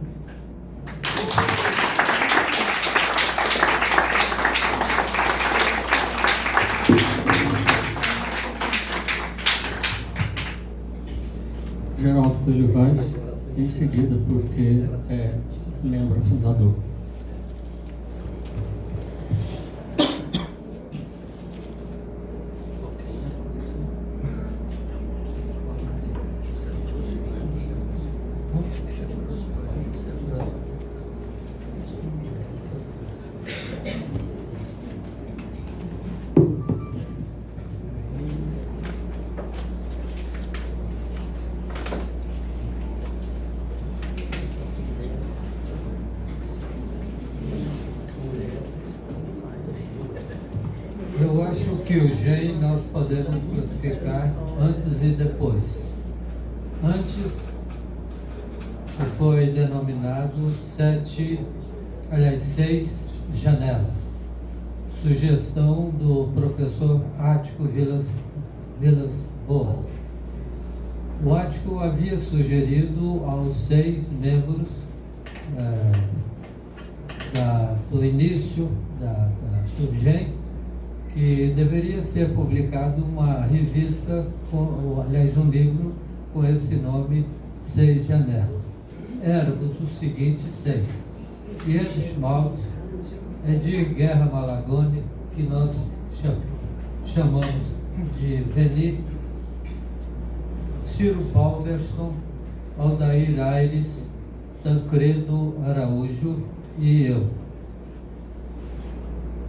Geraldo Coelho Vaz, em seguida, porque é membro fundador. Eu acho que o GEM nós podemos classificar antes e depois. Antes foi denominado 6 janelas. Sugestão do professor Ático Vilas Boas. O Ático havia sugerido aos 6 membros do início do GEM que deveria ser publicado uma revista, um livro com esse nome, 6 Janelas. Éramos os seguintes 6. Ian Schmaltz, Edir Guerra Malagone, que nós chamamos de Veni, Ciro Palmerston, Aldair Aires, Tancredo Araújo e eu.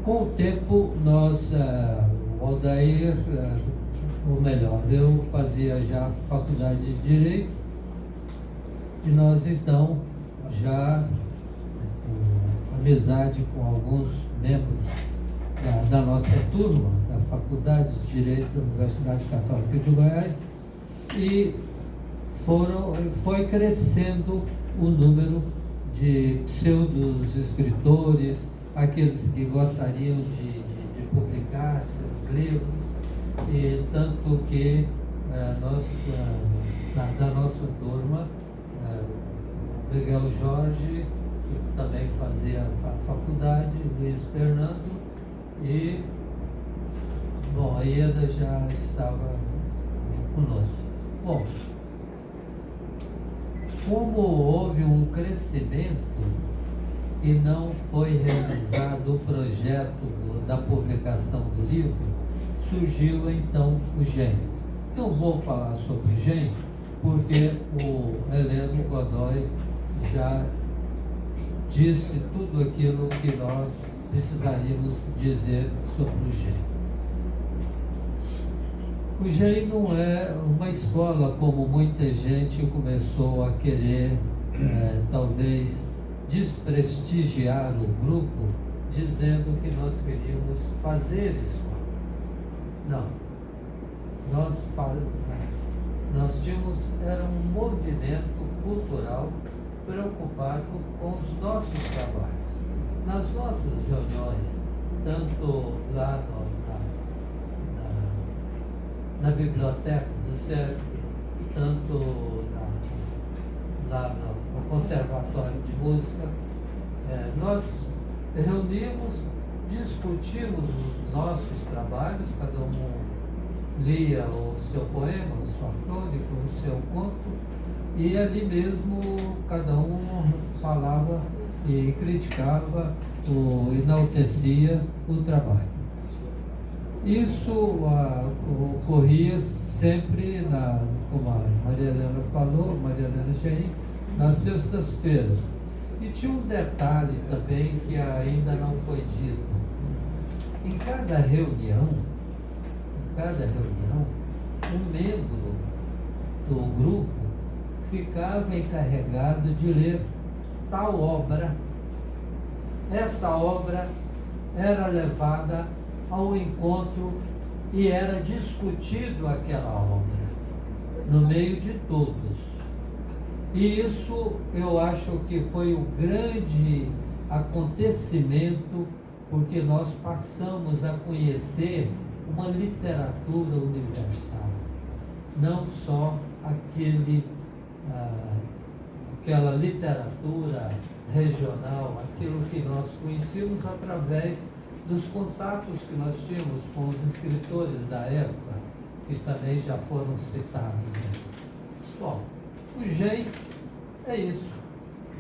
Com o tempo, nós, o Aldair, ou melhor, eu fazia já faculdade de Direito, e nós então, já com amizade com alguns membros da nossa turma, da Faculdade de Direito da Universidade Católica de Goiás, e foi crescendo o número de pseudos escritores, aqueles que gostariam de publicar seus livros, e tanto que nós, da nossa turma, Miguel Jorge, que também fazia a faculdade, Luiz Fernando, e, bom, a Ieda já estava conosco. Bom, como houve um crescimento e não foi realizado o projeto da publicação do livro, surgiu então o GEM. Não vou falar sobre o GEM, porque o Heleno Godoy já disse tudo aquilo que nós precisaríamos dizer sobre o GEM. O GEM não é uma escola como muita gente começou a querer, talvez, desprestigiar o grupo, dizendo que nós queríamos fazer escola. Não. Nós tínhamos, era um movimento cultural preocupado com os nossos trabalhos. Nas nossas reuniões, tanto lá na biblioteca do SESC, tanto lá no Conservatório de Música, Nós reunimos, discutimos os nossos trabalhos, cada um lia o seu poema, a sua crônica, o seu conto, e ali mesmo cada um falava e criticava ou enaltecia o trabalho. Isso ocorria sempre, como a Maria Helena falou, Maria Helena Cheim, nas sextas-feiras. E tinha um detalhe também que ainda não foi dito. Em cada reunião, um membro do grupo ficava encarregado de ler tal obra. Essa obra era levada ao encontro e era discutido aquela obra no meio de todos. E isso eu acho que foi o grande acontecimento, porque nós passamos a conhecer uma literatura universal, não só aquela literatura regional, aquilo que nós conhecíamos através dos contatos que nós tínhamos com os escritores da época, que também já foram citados. Bom, o GEM é isso.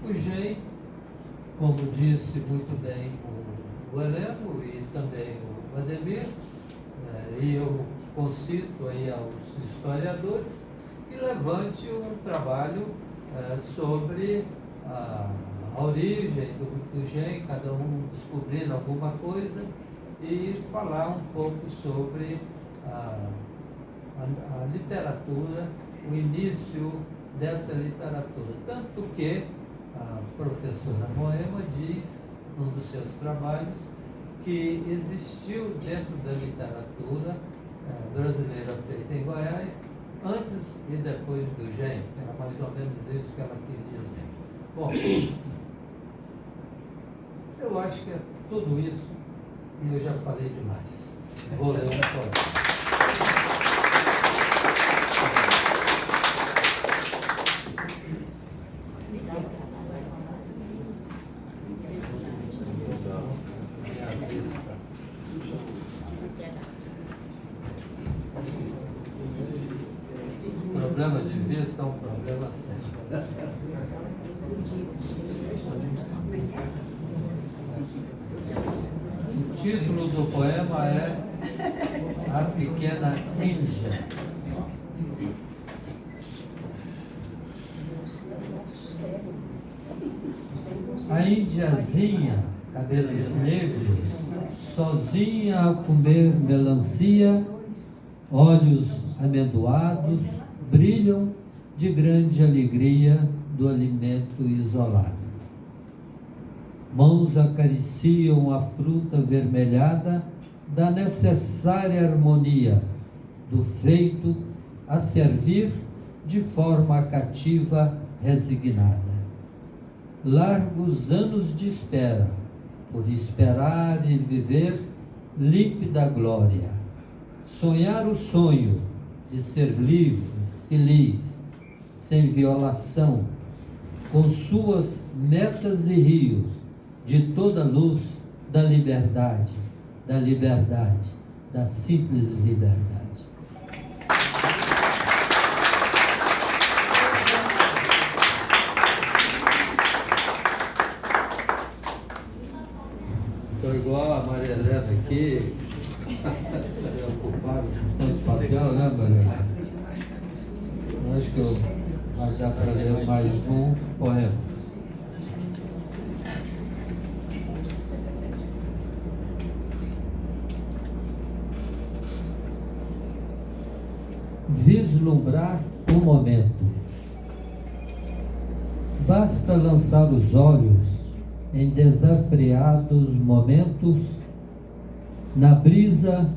O GEM, como disse muito bem o Heleno e também o Ademir, e eu concito aí aos historiadores, que levante um trabalho sobre a origem do GEM, cada um descobrindo alguma coisa, e falar um pouco sobre a literatura, o início dessa literatura. Tanto que a professora Moema diz, num dos seus trabalhos, que existiu dentro da literatura brasileira feita em Goiás, antes e depois do GEM. Era mais ou menos isso que ela quis dizer. Bom, eu acho que é tudo isso e eu já falei demais. Vou ler um poema. O problema de vista é um problema sério. O título do poema é A Pequena Índia. A índiazinha, cabelos negros, sozinha a comer melancia, olhos amendoados, brilham de grande alegria do alimento isolado. Mãos acariciam a fruta avermelhada da necessária harmonia do feito a servir de forma cativa, resignada. Largos anos de espera, por esperar e viver límpida glória. Sonhar o sonho de ser livre, feliz, sem violação, com suas metas e rios, de toda a luz da liberdade, da simples liberdade. Estou igual a Maria Helena aqui, preocupado com tanto papel, né, Maria Helena? Acho que vai dar para ler mais um poema. Vislumbrar o momento. Basta lançar os olhos em desafiados momentos, na brisa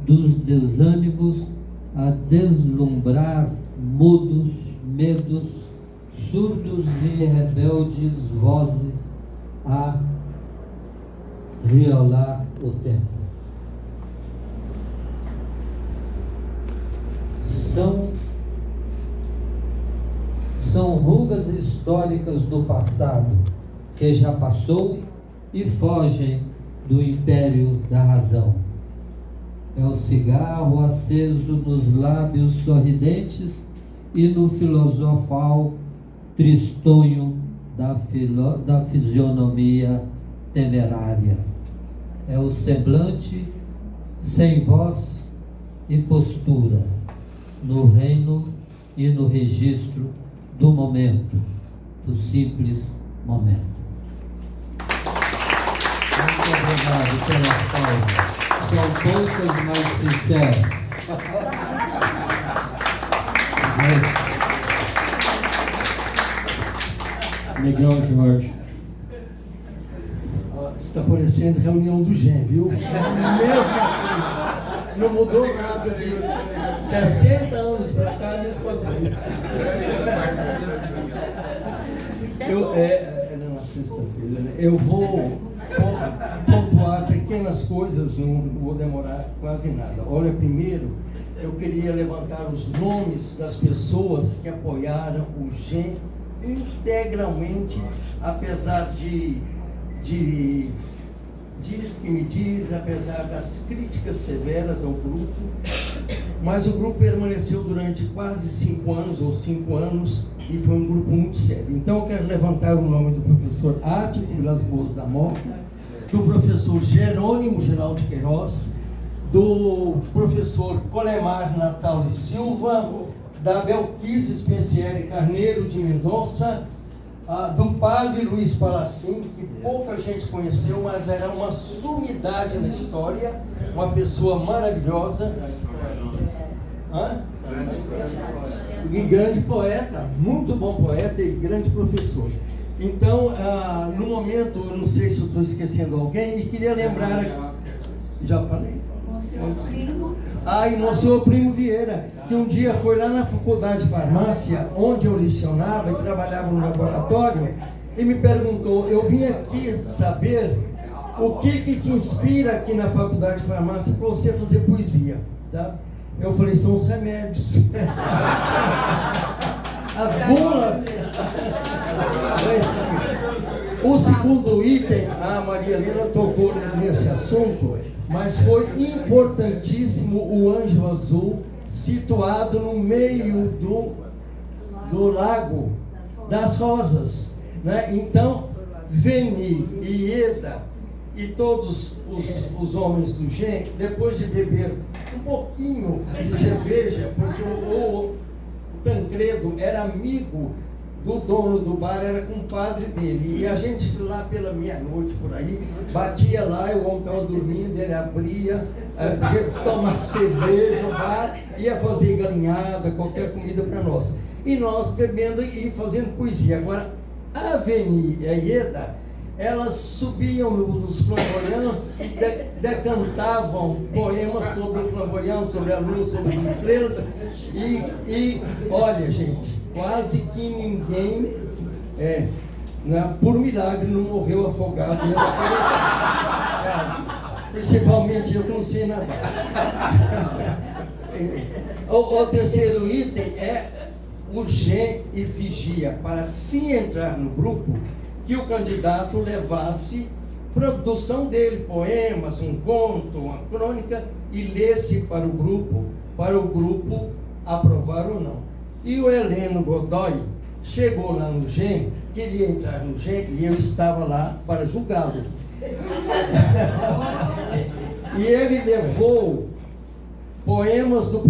dos desânimos, a deslumbrar mudos medos, surdos e rebeldes vozes, a violar o tempo. São rugas históricas do passado que já passou e fogem do império da razão. É o cigarro aceso nos lábios sorridentes e no filosofal tristonho da fisionomia temerária. É o semblante sem voz e postura, no reino e no registro do momento, do simples momento. Muito obrigado pelas pausas. São poucas, mas sinceras. Miguel Jorge. Está parecendo reunião do GEM, viu? Mesma coisa. Não mudou nada de 60 anos para cá, a mesma coisa. Na sexta-feira, né? Eu vou pontuar pequenas coisas, não vou demorar quase nada. Olha, primeiro, eu queria levantar os nomes das pessoas que apoiaram o GEM integralmente, apesar diz que me diz, apesar das críticas severas ao grupo, mas o grupo permaneceu durante quase 5 anos ou 5 anos e foi um grupo muito sério. Então eu quero levantar o nome do professor Ático Vilas Boas da Moca, do professor Jerônimo Geraldo Queiroz, do professor Colemar Natal de Silva, da Belquise Spencieri Carneiro de Mendonça, do padre Luiz Palacim, que pouca gente conheceu, mas era uma sumidade na história, uma pessoa maravilhosa. E grande poeta, muito bom poeta e grande professor. Então, no momento, eu não sei se eu estou esquecendo alguém, e queria lembrar... Já falei? E Monsenhor Primo Vieira, que um dia foi lá na Faculdade de Farmácia, onde eu lecionava e trabalhava no laboratório, e me perguntou, eu vim aqui saber o que te inspira aqui na Faculdade de Farmácia para você fazer poesia, tá? Eu falei, são os remédios. As bulas. O segundo item, a Maria Lila tocou nesse assunto, mas foi importantíssimo o Anjo Azul, situado no meio do Lago das Rosas, né? Então, Veni e Ieda e todos os homens do GEM, depois de beber um pouquinho de cerveja, porque o Tancredo era amigo do dono do bar, era compadre dele, e a gente lá pela meia-noite por aí, batia lá, e o homem estava dormindo, ele abria, tomar cerveja, o bar, ia fazer galinhada, qualquer comida para nós, e nós bebendo e fazendo poesia. Agora, a Veni e a Ieda, elas subiam nos flamboyantes e decantavam poemas sobre o flamboyante, sobre a luz, sobre as estrelas, e olha, gente, quase que ninguém, por milagre, não morreu afogado. Principalmente eu que não sei nadar. O terceiro item o GEM exigia, para se entrar no grupo, que o candidato levasse produção dele, poemas, um conto, uma crônica, e lesse para o grupo aprovar ou não. E o Heleno Godoy chegou lá no GEM, queria entrar no GEM, e eu estava lá para julgá-lo. E ele levou poemas do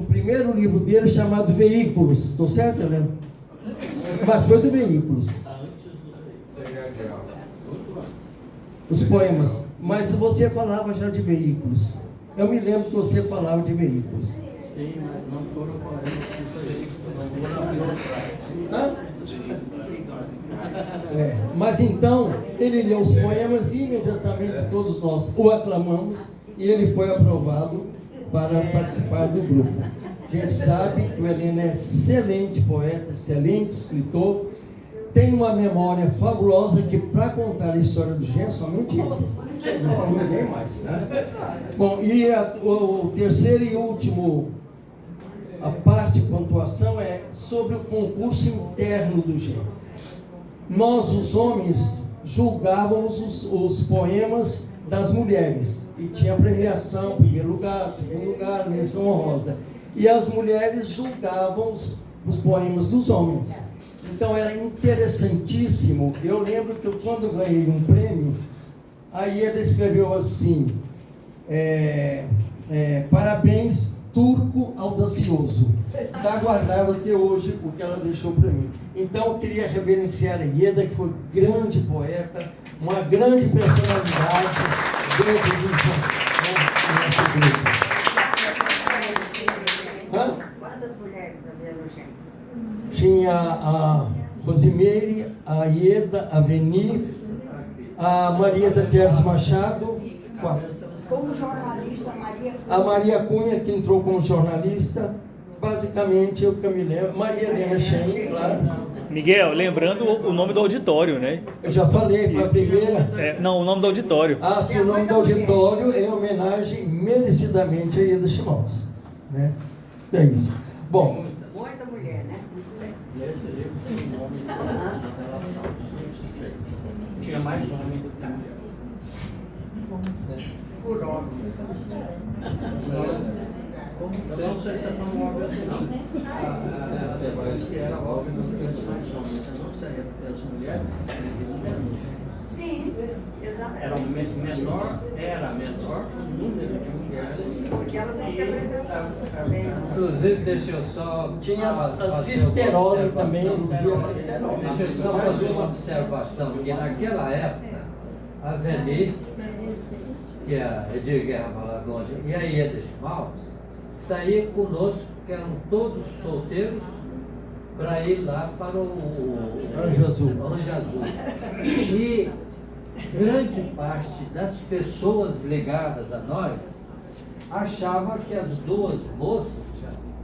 primeiro livro dele, chamado Veículos. Estou certo, Heleno? Mas foi do Veículos. Os poemas. Mas você falava já de veículos. Eu me lembro que você falava de veículos. Sim, mas não foram poemas que Mas então, ele leu os poemas e imediatamente todos nós o aclamamos e ele foi aprovado para participar do grupo. A gente sabe que o Heleno é excelente poeta, excelente escritor, tem uma memória fabulosa que, para contar a história do GEM, somente ele. Não tem ninguém mais, né? Bom, e o terceiro e último, a parte de pontuação é sobre o concurso interno do GEM. Nós, os homens, julgávamos os poemas das mulheres. E tinha premiação, primeiro lugar, segundo lugar, menção honrosa. E as mulheres julgavam os poemas dos homens. Então era interessantíssimo. Eu lembro que quando eu ganhei um prêmio, a Ieda escreveu assim, parabéns, turco audacioso. Está guardado até hoje o que ela deixou para mim. Então eu queria reverenciar a Ieda, que foi grande poeta, uma grande personalidade dentro do nosso grupo. Quantas mulheres havia no Genro? Tinha a Rosimeire, a Ieda, a Veni, a Maria da Terres Machado, 4. Como jornalista, Maria Cunha. A Maria Cunha, que entrou como jornalista, basicamente eu que me lembro, Maria Helena Schein, claro. Miguel, lembrando o nome do auditório, né? Eu já falei, foi a primeira. Não, o nome do auditório. Ah, sim, o nome do auditório é homenagem merecidamente a Ieda Schmaltz, né? É isso. Bom, Muita mulher, né? Nesse livro tem o nome da relação dos 26. Tinha mais homem do que mulher. Por ordem. Eu não sei se é tão óbvio assim, não. Que era óbvio que tivesse mais homens. Eu não sei, porque as mulheres se escreviam menos. Sim, exatamente. Era menor o número de mulheres. Porque elas não se apresentavam. Inclusive, deixa eu só... tinha a Cisteroli também, Luzia Cisteroli. Deixa eu só fazer uma observação, que naquela época, a Venice, que é a Edir Guerra Malagonja, e a Ieda Schmaltz, saíam conosco, que eram todos solteiros, para ir lá para o Anjo Azul. Anjo Azul. E grande parte das pessoas ligadas a nós achava que as duas moças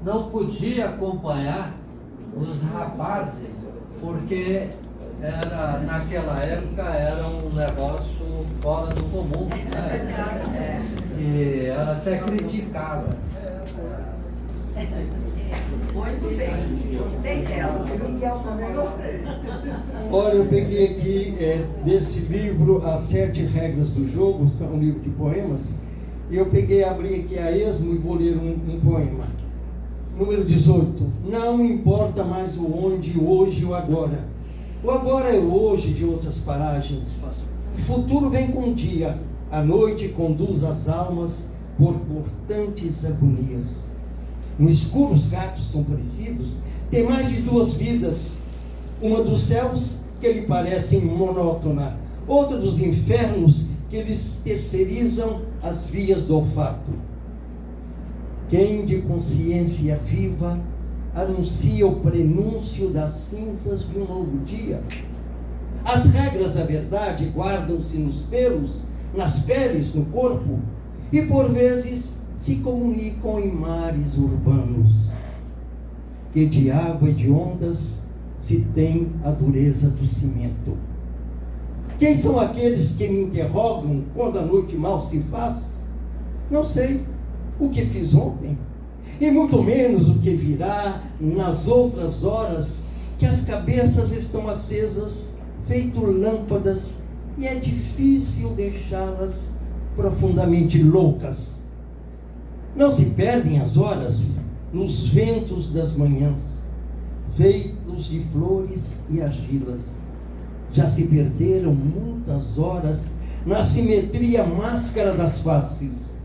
não podiam acompanhar os rapazes, porque naquela época era um negócio fora do comum, né? E era até criticada. Muito bem. Gostei dela. Miguel também gostei. Olha, eu peguei aqui desse livro As 7 Regras do Jogo, um livro de poemas, e eu peguei, abri aqui a esmo e vou ler um poema. Número 18. Não importa mais o onde, o hoje e o agora. O agora é o hoje de outras paragens. O futuro vem com o dia. A noite conduz as almas por cortantes agonias. No escuro os gatos são parecidos, tem mais de 2 vidas. Uma dos céus, que lhe parecem monótona. Outra dos infernos, que lhes terceirizam as vias do olfato. Quem de consciência viva anuncia o prenúncio das cinzas de um novo dia. As regras da verdade guardam-se nos pelos, nas peles, no corpo, e por vezes se comunicam em mares urbanos, que de água e de ondas se tem a dureza do cimento. Quem são aqueles que me interrogam quando a noite mal se faz? Não sei o que fiz ontem, e muito menos o que virá nas outras horas, que as cabeças estão acesas, feito lâmpadas, e é difícil deixá-las profundamente loucas. Não se perdem as horas nos ventos das manhãs, feitos de flores e argilas. Já se perderam muitas horas na simetria máscara das faces.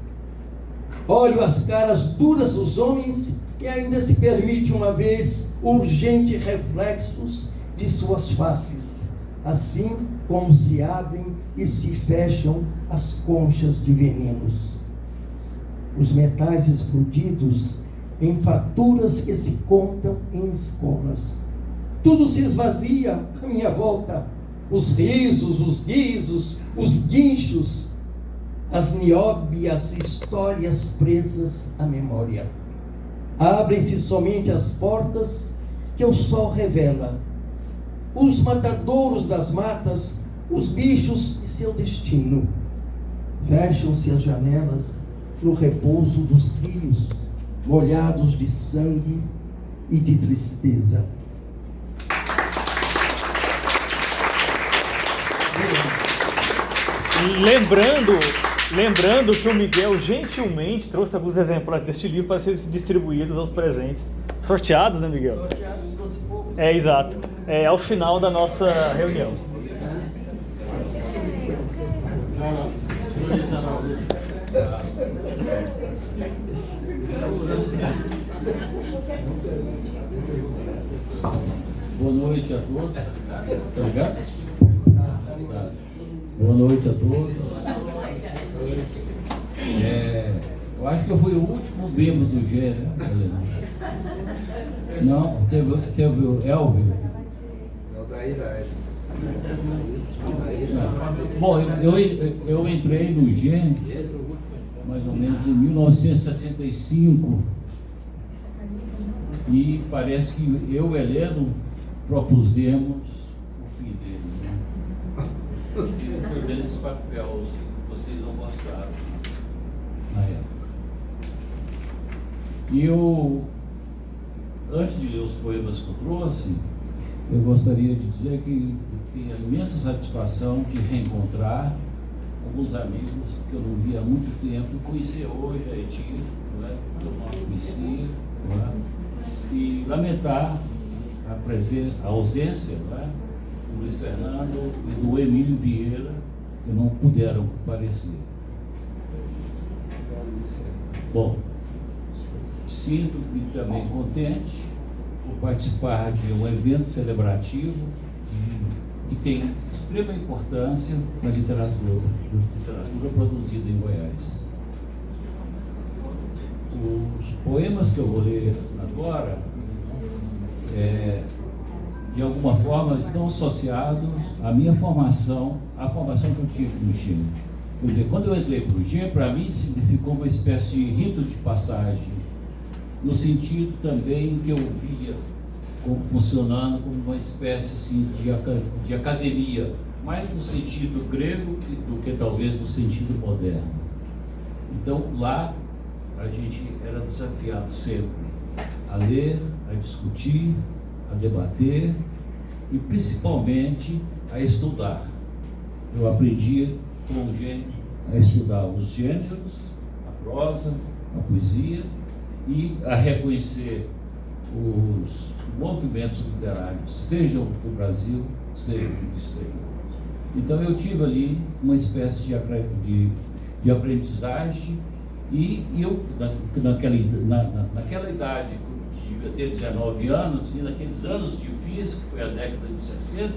Olho as caras duras dos homens e ainda se permite uma vez urgente reflexos de suas faces, assim como se abrem e se fecham as conchas de venenos. Os metais explodidos em faturas que se contam em escolas. Tudo se esvazia à minha volta. Os risos, os guizos, os guinchos, as nióbias histórias presas à memória. Abrem-se somente as portas que o sol revela. Os matadouros das matas, os bichos e seu destino. Fecham-se as janelas no repouso dos rios, molhados de sangue e de tristeza. Lembrando que o Miguel gentilmente trouxe alguns exemplares deste livro para serem distribuídos aos presentes. Sorteados, né, Miguel? Sorteado, trouxe pouco. É, exato. É ao final da nossa reunião. Boa noite a todos. Tá ligado? Tá. Boa noite a todos. Eu acho que eu fui o último membro do G, né, Helena? Não, teve o Elvio. É o Daír Aires. Bom, eu entrei no G mais ou menos em 1965 e parece que eu e o Heleno propusemos o fim dele. Né? Ele foi dentro desse papel, vocês não gostaram. Na época. E eu, antes de ler os poemas que eu trouxe, eu gostaria de dizer que tenho a imensa satisfação de reencontrar alguns amigos que eu não via há muito tempo, conhecer hoje a Edir, não é? Que eu não conhecia, não é? E lamentar a ausência, não é? Do Luiz Fernando e do Emílio Vieira, que não puderam comparecer. Bom, sinto-me também contente por participar de um evento celebrativo que tem extrema importância na literatura produzida em Goiás. Os poemas que eu vou ler agora, de alguma forma, estão associados à minha formação, à formação que eu tive no Chile. Quer dizer, quando eu entrei para o G, para mim significou uma espécie de rito de passagem, no sentido também que eu via como funcionando como uma espécie assim, de academia, mais no sentido grego do que talvez no sentido moderno. Então lá a gente era desafiado sempre a ler, a discutir, a debater e principalmente a estudar. Eu aprendi com o G a estudar os gêneros, a prosa, a poesia e a reconhecer os movimentos literários, sejam do Brasil, sejam do exterior. Então eu tive ali uma espécie de aprendizagem e eu, naquela idade, eu devia ter 19 anos, e naqueles anos difíceis, que foi a década de 60,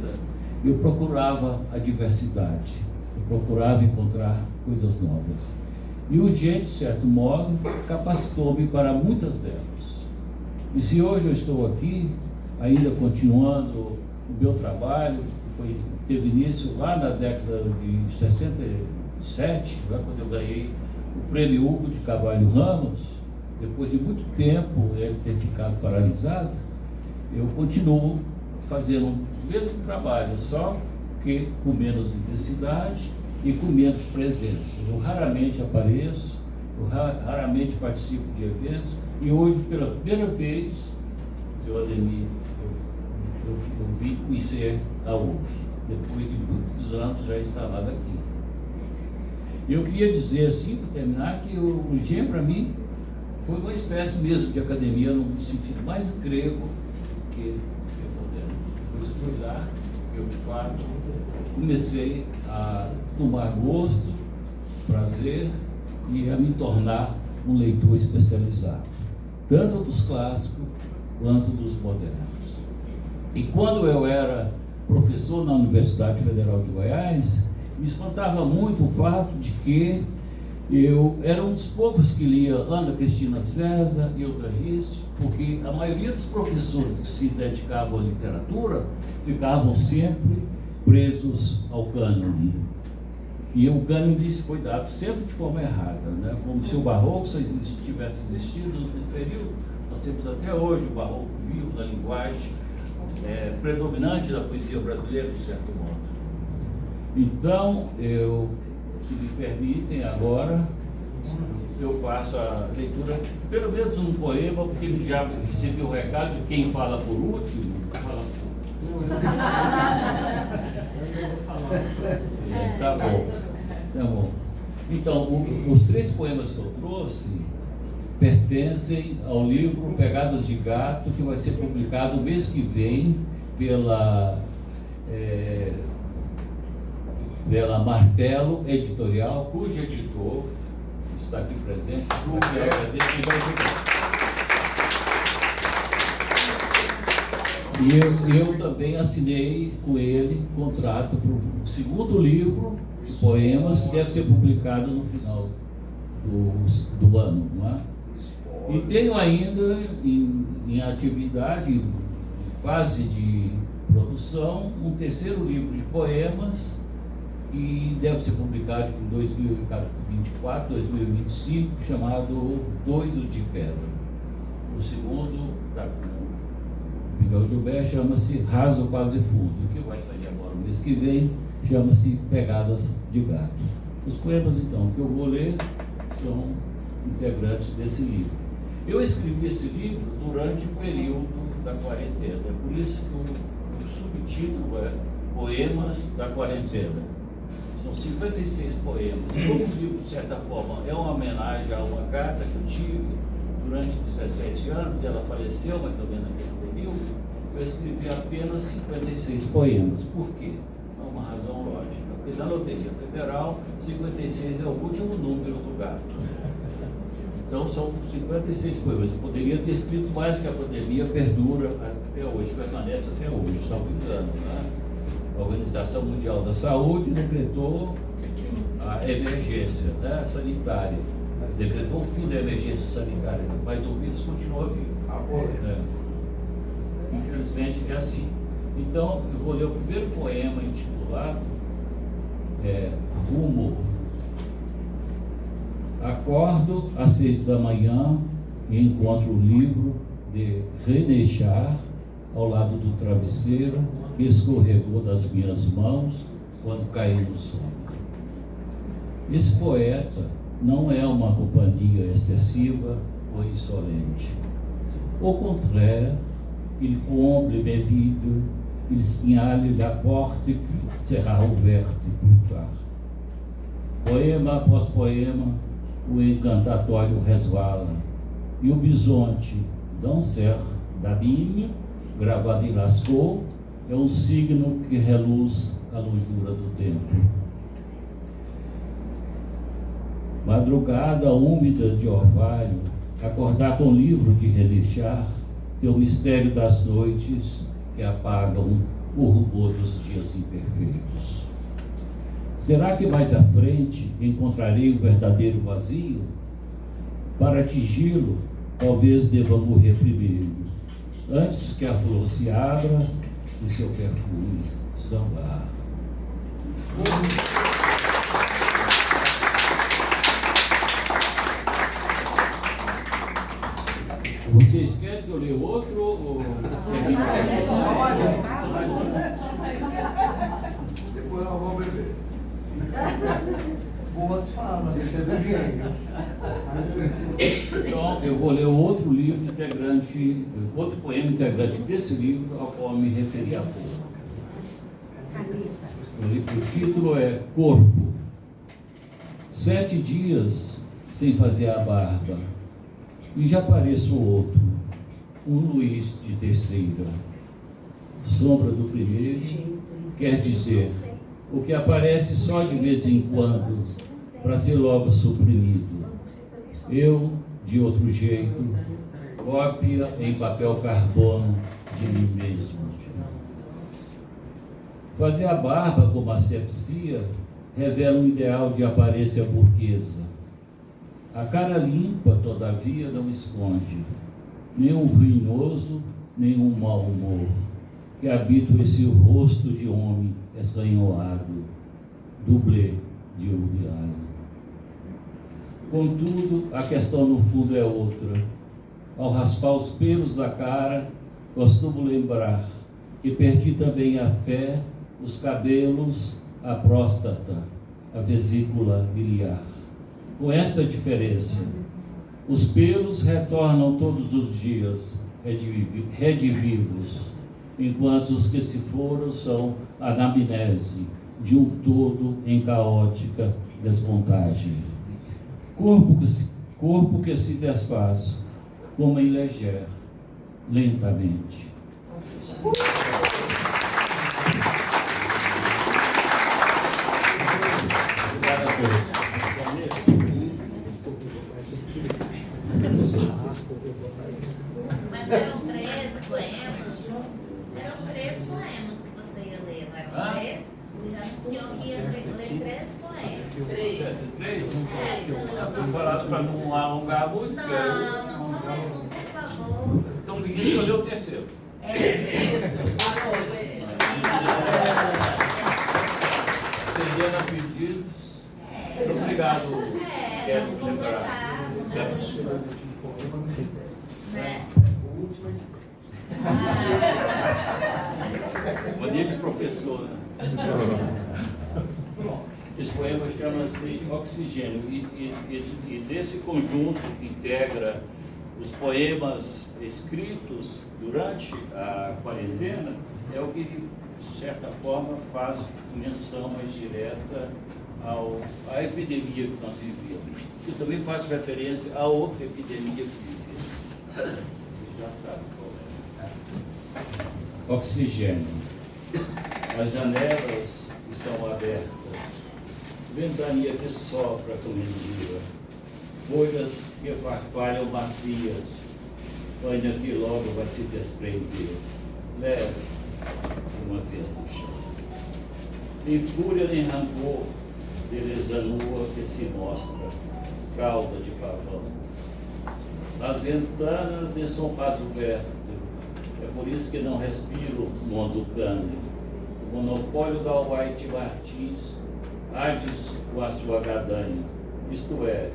eu procurava a diversidade, eu procurava encontrar coisas novas. E o G, de certo modo, capacitou-me para muitas delas. E se hoje eu estou aqui, ainda continuando o meu trabalho, que teve início lá na década de 67, lá quando eu ganhei o Prêmio Hugo de Carvalho Ramos, depois de muito tempo ele ter ficado paralisado, eu continuo fazendo o mesmo trabalho, só que com menos intensidade e com menos presença. Eu raramente apareço, eu raramente participo de eventos, e hoje, pela primeira vez, seu Ademir, eu vim conhecer a URG, depois de muitos anos já instalado aqui. Eu queria dizer, assim, para terminar, que o G, para mim, foi uma espécie mesmo de academia, no sentido mais grego que moderno. Por isso foi lá que eu, de fato, comecei a tomar gosto, prazer e a me tornar um leitor especializado, tanto dos clássicos quanto dos modernos. E quando eu era professor na Universidade Federal de Goiás, me espantava muito o fato de que eu era um dos poucos que lia Ana Cristina César e Hilda Risse, porque a maioria dos professores que se dedicavam à literatura ficavam sempre presos ao cânone. E o cânone foi dado sempre de forma errada, né? Como se o barroco só tivesse existido no período. Nós temos até hoje o barroco vivo na linguagem predominante da poesia brasileira, de certo modo. Então, se me permitem agora, eu passo a leitura, pelo menos um poema, porque já recebi o recado de quem fala por último, fala assim. Tá bom. Tá bom. Então, os 3 poemas que eu trouxe pertencem ao livro Pegadas de Gato, que vai ser publicado mês que vem pela Martelo Editorial, cujo editor está aqui presente, e eu também assinei com ele contrato para o 2º livro de poemas, que deve ser publicado no final do ano, não é? E tenho ainda em atividade, em fase de produção, um 3º livro de poemas, que deve ser publicado em 2024, 2025, chamado Doido de Pedra. O segundo, está com Miguel Gilberto, chama-se Raso Quase Fundo, que vai sair agora no mês que vem, chama-se Pegadas de Gato. Os poemas, então, que eu vou ler são integrantes desse livro. Eu escrevi esse livro durante o período da quarentena, é por isso que o subtítulo é Poemas da Quarentena. São 56 poemas. Todo livro, de certa forma, é uma homenagem a uma gata que eu tive durante 17 anos, e ela faleceu mais ou menos naquele período. Eu escrevi apenas 56 poemas. Por quê? É uma razão lógica. Porque na Loteria Federal, 56 é o último número do gato. Então são 56 poemas. Eu poderia ter escrito mais, que a pandemia perdura até hoje, permanece até hoje, só me engano, né? A Organização Mundial da Saúde decretou a emergência, né, sanitária, decretou o fim da emergência sanitária, mas o vírus continua vivo. Infelizmente é assim. Então, eu vou ler o primeiro poema intitulado Rumo. Acordo às 6 da manhã e encontro o livro de René Char ao lado do travesseiro que escorregou das minhas mãos quando caí no sono. Esse poeta não é uma companhia excessiva ou insolente. Au contraire, il comble mes vides, il signale la porte que sera ouverte plus tard. Poema após poema, o encantatório resvala, e o bisonte dancer da minha, gravado em Lascaux, é um signo que reluz a longura do tempo. Madrugada úmida de orvalho, acordar com livro de relixar, é o mistério das noites que apagam o rubor dos dias imperfeitos. Será que mais à frente encontrarei o verdadeiro vazio? Para atingi-lo, talvez deva morrer primeiro, antes que a flor se abra e seu perfume sambar. Vocês querem que eu leia outro? Ou... Depois nós vamos beber. Boas falas, você é Então, eu vou ler outro livro integrante, outro poema integrante desse livro, ao qual eu me referi há pouco. O título é Corpo. 7 dias sem fazer a barba, e já pareço outro, um Luís de terceira. Sombra do primeiro, quer dizer, o que aparece só de vez em quando, para ser logo suprimido. Eu, de outro jeito, cópia em papel carbono de mim mesmo. Fazer a barba como asepsia revela um ideal de aparência burguesa. A cara limpa, todavia, não esconde nenhum ruinoso, nenhum mau humor que habita esse rosto de homem escanhoado, dublê de Woody Allen. Contudo, a questão no fundo é outra. Ao raspar os pelos da cara, costumo lembrar que perdi também a fé, os cabelos, a próstata, a vesícula biliar. Com esta diferença, os pelos retornam todos os dias, redivivos, enquanto os que se foram são anamnese, de um todo em caótica desmontagem. Corpo que se desfaz, como em leger, lentamente. Obrigado a todos. Mas eram 3 poemas. Eram 3 poemas que você ia ler, não eram 3? Você anunciou que ia ler 3 poemas. 3? Você Se falasse para não alongar muito. Não, só mais um, por favor. Então ninguém escolheu o terceiro. Estendendo a pedidos. Obrigado. Quero lembrar. Né? Mania de professor, né? Esse poema chama-se Oxigênio e desse conjunto que integra os poemas escritos durante a quarentena é o que, de certa forma, faz menção mais direta à epidemia que nós vivíamos. Eu também faço referência à outra epidemia que vivíamos. Você já sabe qual é. Oxigênio. As janelas estão abertas. Ventania que sopra com energia. Folhas que farfalham macias. Panha que logo vai se desprender. Leve uma vez no chão. Nem fúria nem rancor, beleza nua que se mostra, cauda de pavão. Nas ventanas de som raso vértigo, é por isso que não respiro mundo cândido. O monopólio da White Martins, Hades com a sua gadanha, isto é,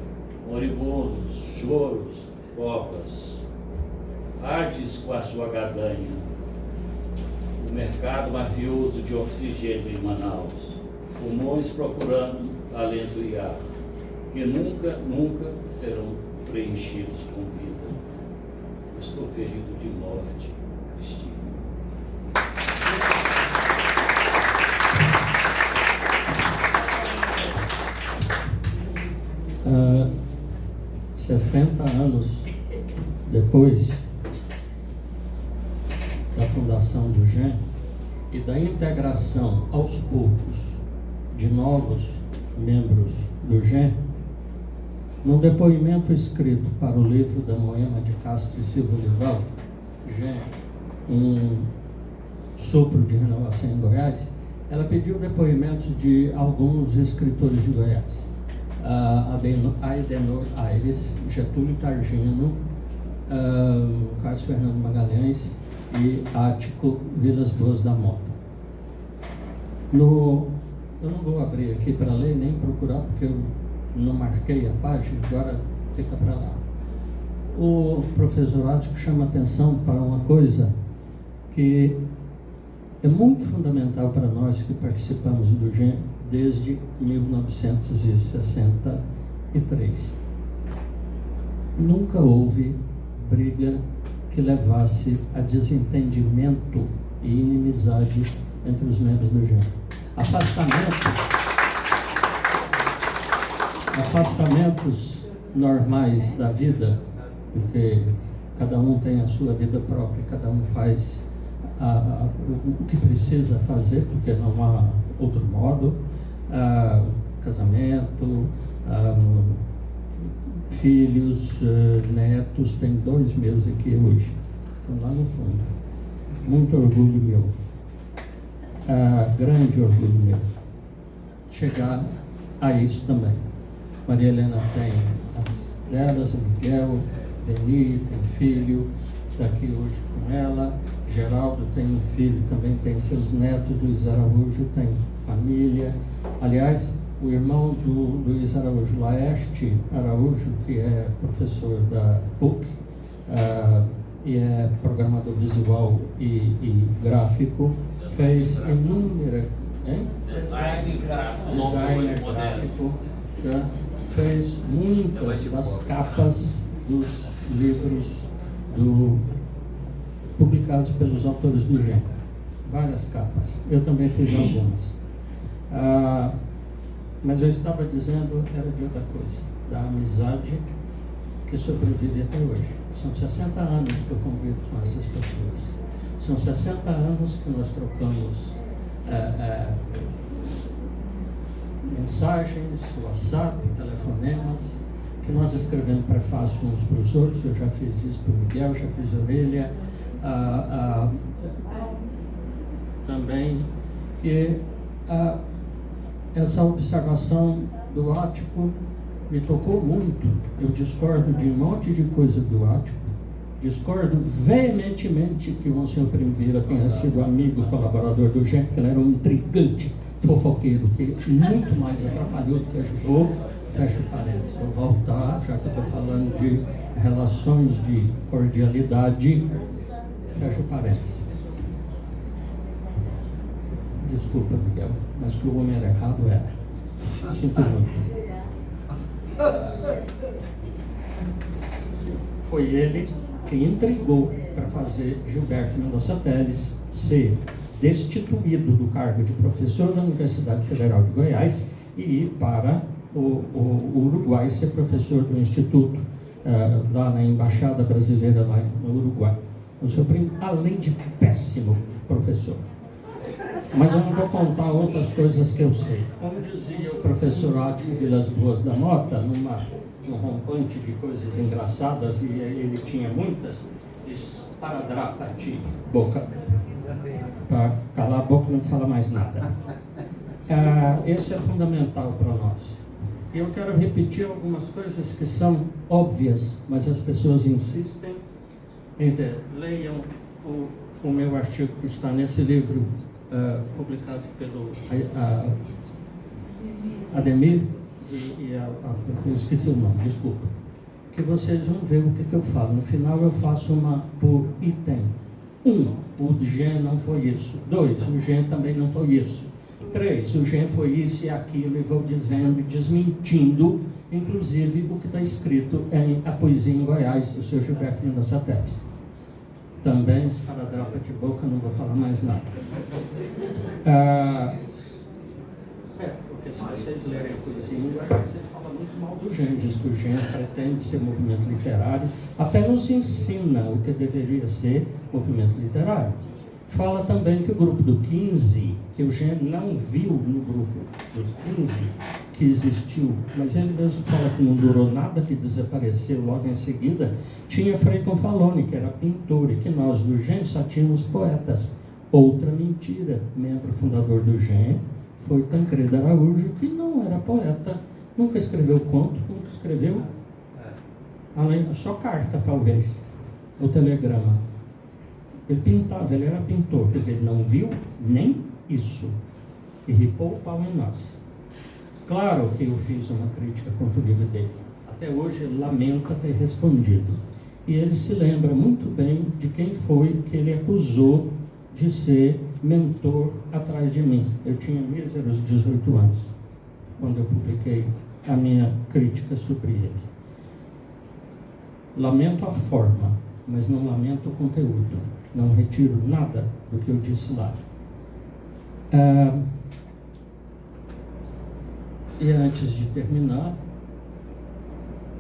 moribundos, choros, covas. Hades com a sua gadanha, o mercado mafioso de oxigênio em Manaus, pulmões procurando alento e ar, que nunca, nunca serão preenchidos com vida. Estou ferido de morte, Cristina. 60 anos depois da fundação do GEM e da integração aos poucos de novos membros do GEM, num depoimento escrito para o livro da Moema de Castro e Silva Lival, GEM, um sopro de renovação em Goiás, ela pediu depoimentos de alguns escritores de Goiás. Adenor Aires, Getúlio Targino, Carlos Fernando Magalhães e Ático Vilas Boas da Mota. Eu não vou abrir aqui para ler nem procurar, porque eu não marquei a página, agora fica para lá. O professor Ático chama atenção para uma coisa que é muito fundamental para nós que participamos do GEM desde 1963. Nunca houve briga que levasse a desentendimento e inimizade entre os membros do GEM. Afastamentos normais da vida, porque cada um tem a sua vida própria, cada um faz o que precisa fazer, porque não há outro modo. Casamento, filhos, netos, tem 2 meus aqui hoje, estão lá no fundo. Muito orgulho meu, grande orgulho meu, chegar a isso também. Maria Helena tem as delas, Miguel, Veni, tem filho, está aqui hoje com ela. Geraldo tem um filho, também tem seus netos. Luiz Araújo tem família. Aliás, o irmão do Luiz Araújo, Laerte Araújo, que é professor da PUC e é programador visual e gráfico, fez inúmeras... Designer gráfico, fez muitas das capas dos livros publicados pelos autores do GEM. Várias capas. Eu também fiz algumas. Mas eu estava dizendo, era de outra coisa, da amizade que sobrevive até hoje. São 60 anos que eu convivo com essas pessoas. São 60 anos que nós trocamos mensagens, WhatsApp, telefonemas, que nós escrevemos prefácio uns para os outros. Eu já fiz isso para o Miguel, já fiz Orelha, também. E essa observação do Ático me tocou muito. Eu discordo de um monte de coisa do Ático. Discordo veementemente que o Monsenhor Primavera tenha sido amigo, colaborador do GEM, porque ele era um intrigante, fofoqueiro, que muito mais atrapalhou do que ajudou. Fecho parênteses. Vou voltar, já que eu estou falando de relações de cordialidade. Fecho parênteses. Desculpa, Miguel, mas que o homem era errado, era. Sinto muito. Foi ele que intrigou para fazer Gilberto Mendonça Teles ser destituído do cargo de professor da Universidade Federal de Goiás e ir para o Uruguai ser professor do Instituto, lá na Embaixada Brasileira lá no Uruguai. O seu primo, além de péssimo professor. Mas eu não vou contar outras coisas que eu sei. Como dizia o professor Ático Vilas Boas da Mota, num rompante de coisas engraçadas, e ele tinha muitas, esparadrapa-te boca, para calar a boca e não falar mais nada. Esse é fundamental para nós. E eu quero repetir algumas coisas que são óbvias, mas as pessoas insistem. Quer dizer, leiam o meu artigo que está nesse livro, publicado pelo Ademir, eu esqueci o nome, desculpa, que vocês vão ver o que eu falo. No final eu faço uma por item. 1, o GEM não foi isso. 2, o GEM também não foi isso. 3, o GEM foi isso e aquilo, e vou dizendo, desmentindo, inclusive o que está escrito em A Poesia em Goiás, do seu Gilberto Mendonça Teles. Também, esparadrapa de boca, não vou falar mais nada. Porque se vocês lerem A Poesia em Goiás, você fala muito mal do GEM, diz que o GEM pretende ser movimento literário, até nos ensina o que deveria ser movimento literário. Fala também que o grupo do 15, que o GEM não viu no grupo dos 15 que existiu, mas ele mesmo fala que não durou nada, que desapareceu logo em seguida, tinha Frei Confalone, que era pintor, e que nós do GEM só tínhamos poetas. Outra mentira, membro fundador do GEM foi Tancredo Araújo, que não era poeta, nunca escreveu conto, nunca escreveu, além só carta talvez, ou telegrama. Ele pintava, ele era pintor, quer dizer, ele não viu nem isso, e ripou o pau em nós. Claro que eu fiz uma crítica contra o livro dele. Até hoje ele lamenta ter respondido. E ele se lembra muito bem de quem foi que ele acusou de ser mentor atrás de mim. Eu tinha míseros 18 anos, quando eu publiquei a minha crítica sobre ele. Lamento a forma, mas não lamento o conteúdo. Não retiro nada do que eu disse lá. E antes de terminar,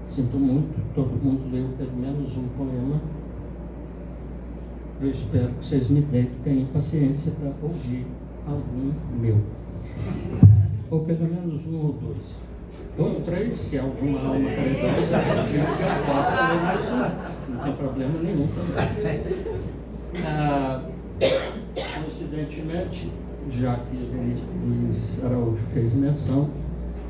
sinto muito, todo mundo leu pelo menos um poema. Eu espero que vocês me tenham paciência para ouvir algum meu. Ou pelo menos um ou dois. Ou 3, se alguma alma caridosa pedir que eu possa ler mais um. Não tem problema nenhum também. Coincidentemente, já que Luiz Araújo fez menção,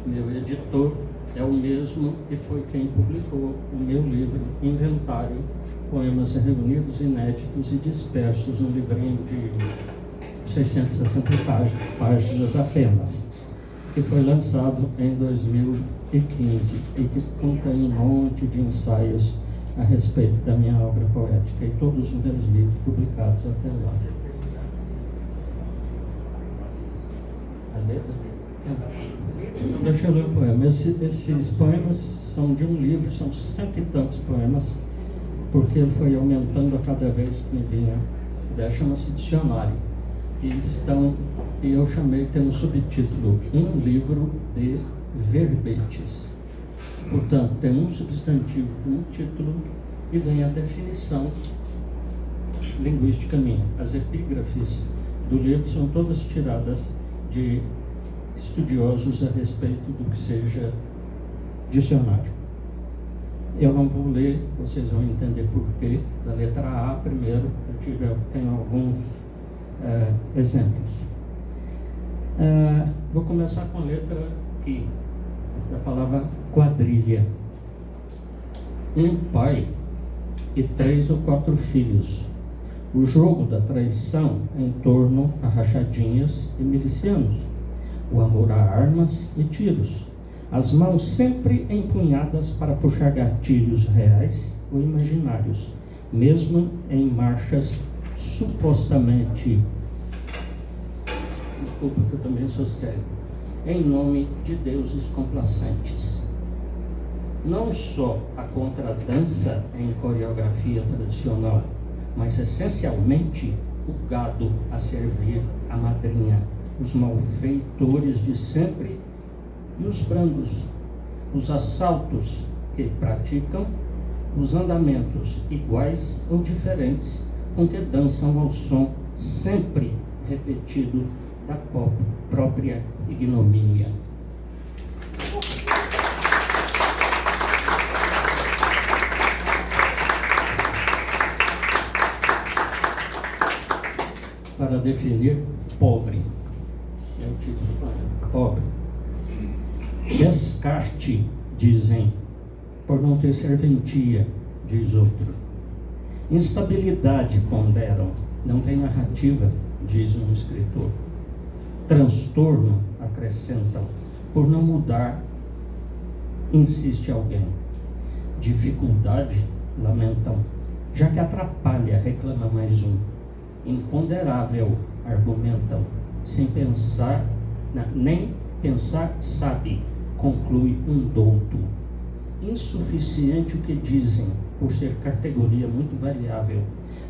meu editor é o mesmo e foi quem publicou o meu livro Inventário, Poemas Reunidos, Inéditos e Dispersos, um livrinho de 660 páginas apenas, que foi lançado em 2015 e que contém um monte de ensaios a respeito da minha obra poética e todos os meus livros publicados até lá. Então, deixa eu ler o poema. Esses poemas são de um livro, são 100 e tantos poemas, porque ele foi aumentando a cada vez que me vinha. Chama-se Dicionário. e eu chamei, tem um subtítulo, um livro de verbetes. Portanto, tem um substantivo com um título e vem a definição linguística minha. As epígrafes do livro são todas tiradas de estudiosos a respeito do que seja dicionário. Eu não vou ler, vocês vão entender porquê. Da letra A primeiro, tenho alguns exemplos. Vou começar com a letra Q, da palavra quadrilha. Um pai e 3 ou 4 filhos. O jogo da traição em torno a rachadinhas e milicianos. O amor a armas e tiros. As mãos sempre empunhadas para puxar gatilhos reais ou imaginários, mesmo em marchas supostamente, desculpa que eu também sou sério, em nome de deuses complacentes. Não só a contradança em coreografia tradicional, mas essencialmente o gado a servir a madrinha, os malfeitores de sempre e os brandos, os assaltos que praticam, os andamentos iguais ou diferentes com que dançam ao som sempre repetido da própria ignomínia. Para definir pobre, é o título do poema, pobre. Descarte, dizem, por não ter serventia, diz outro. Instabilidade, ponderam, não tem narrativa, diz um escritor. Transtorno, acrescentam, por não mudar, insiste alguém. Dificuldade, lamentam, já que atrapalha, reclama mais um. Imponderável, argumentam, sem pensar, nem pensar sabe, conclui um douto. Insuficiente o que dizem, por ser categoria muito variável.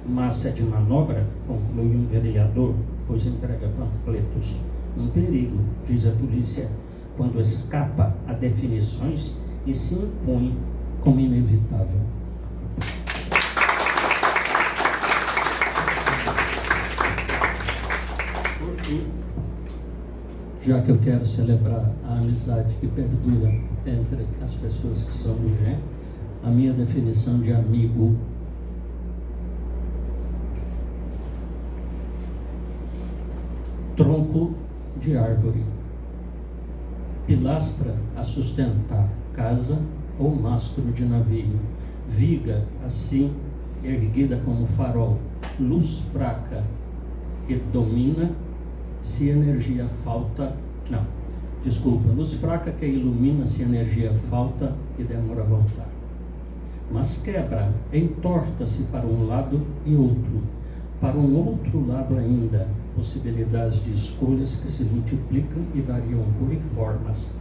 Massa de manobra, conclui um vereador, pois entrega panfletos. Um perigo, diz a polícia, quando escapa a definições e se impõe como inevitável. Por fim, já que eu quero celebrar a amizade que perdura entre as pessoas que são do GEM, a minha definição de amigo: tronco de árvore, pilastra a sustentar casa ou mastro de navio, viga assim erguida como farol, luz fraca que domina se energia falta, luz fraca que ilumina se energia falta e demora a voltar. Mas quebra, entorta-se para um lado e outro, para um outro lado ainda, possibilidades de escolhas que se multiplicam e variam por formas.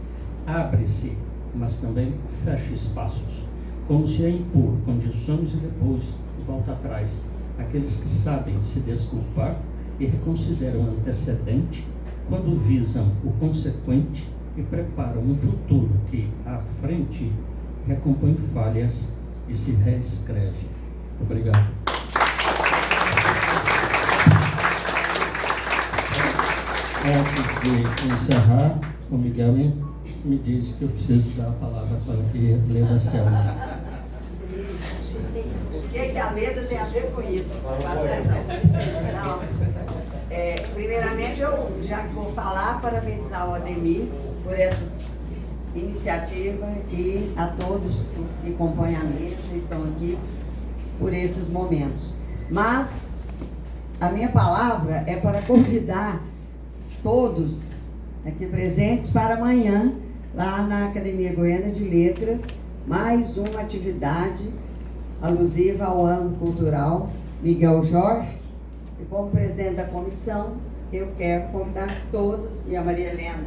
Abre-se, mas também fecha espaços, como se a impor condições e depois volta atrás. Aqueles que sabem se desculpar e reconsideram o antecedente quando visam o consequente e preparam um futuro que, à frente, recompõe falhas e se reescreve. Obrigado. Antes de encerrar, o Miguel me disse que eu preciso dar a palavra para ler a Selma. O que a letra tem a ver com isso? Não. Primeiramente, eu já vou falar, parabenizar o Ademir por essas iniciativas e a todos os que compõem a mesa, estão aqui por esses momentos. Mas a minha palavra é para convidar todos aqui presentes para amanhã, lá na Academia Goiana de Letras, mais uma atividade alusiva ao ano cultural Miguel Jorge. E como presidente da comissão, eu quero convidar todos, e a Maria Helena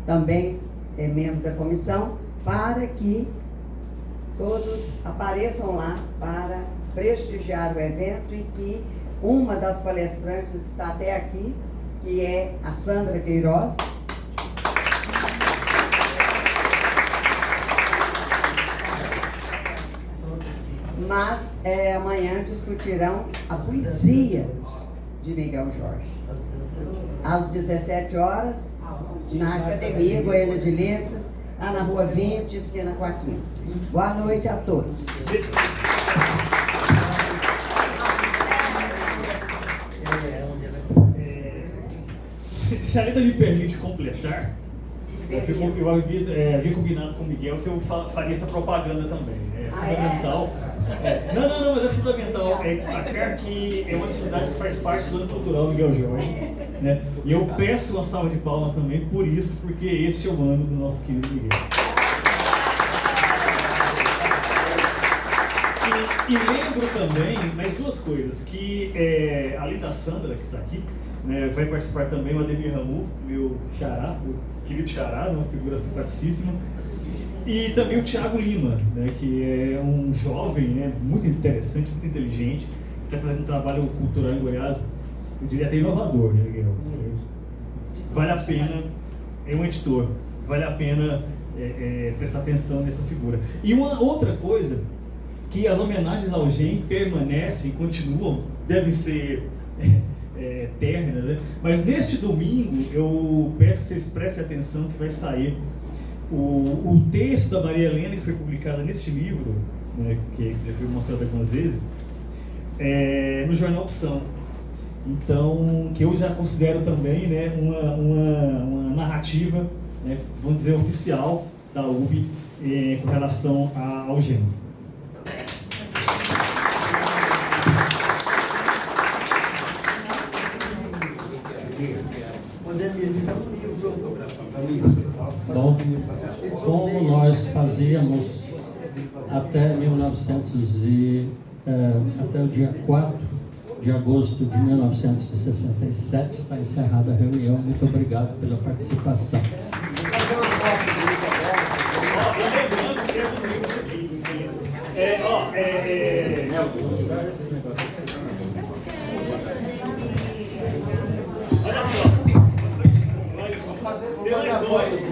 também é membro da comissão, para que todos apareçam lá para prestigiar o evento, e que uma das palestrantes está até aqui, que é a Sandra Queiroz. Mas amanhã discutirão a poesia de Miguel Jorge. Às 17 horas, na Academia Goiânia de Letras, lá na Rua 20, esquina com a 15. Boa noite a todos. Se a Leda me permite completar, eu havia combinado com o Miguel que eu faria essa propaganda também. É fundamental. Não, mas é fundamental destacar que é uma atividade que faz parte do ano cultural Miguel Jorge, né? E eu peço uma salva de palmas também por isso, porque este é o ano do nosso querido Miguel. E lembro também mais duas coisas, que além da Sandra, que está aqui, né, vai participar também o Ademir Ramu, meu xará, meu querido xará, uma figura simpaticíssima, e também o Thiago Lima, né, que é um jovem, né, muito interessante, muito inteligente, que está fazendo um trabalho cultural em Goiás, eu diria até inovador, né, Miguel? Vale a pena, é um editor, vale a pena prestar atenção nessa figura. E uma outra coisa, que as homenagens ao GEM permanecem, continuam, devem ser eternas, né? Mas neste domingo eu peço que vocês prestem atenção que vai sair o texto da Maria Helena, que foi publicado neste livro, né, que já foi mostrado algumas vezes, no Jornal Opção. Então, que eu já considero também, né, uma narrativa, né, vamos dizer, oficial da UB com relação ao GEM. Bom, como nós fazíamos até até o dia 4 de agosto de 1967, está encerrada a reunião. Muito obrigado pela participação. Olha só.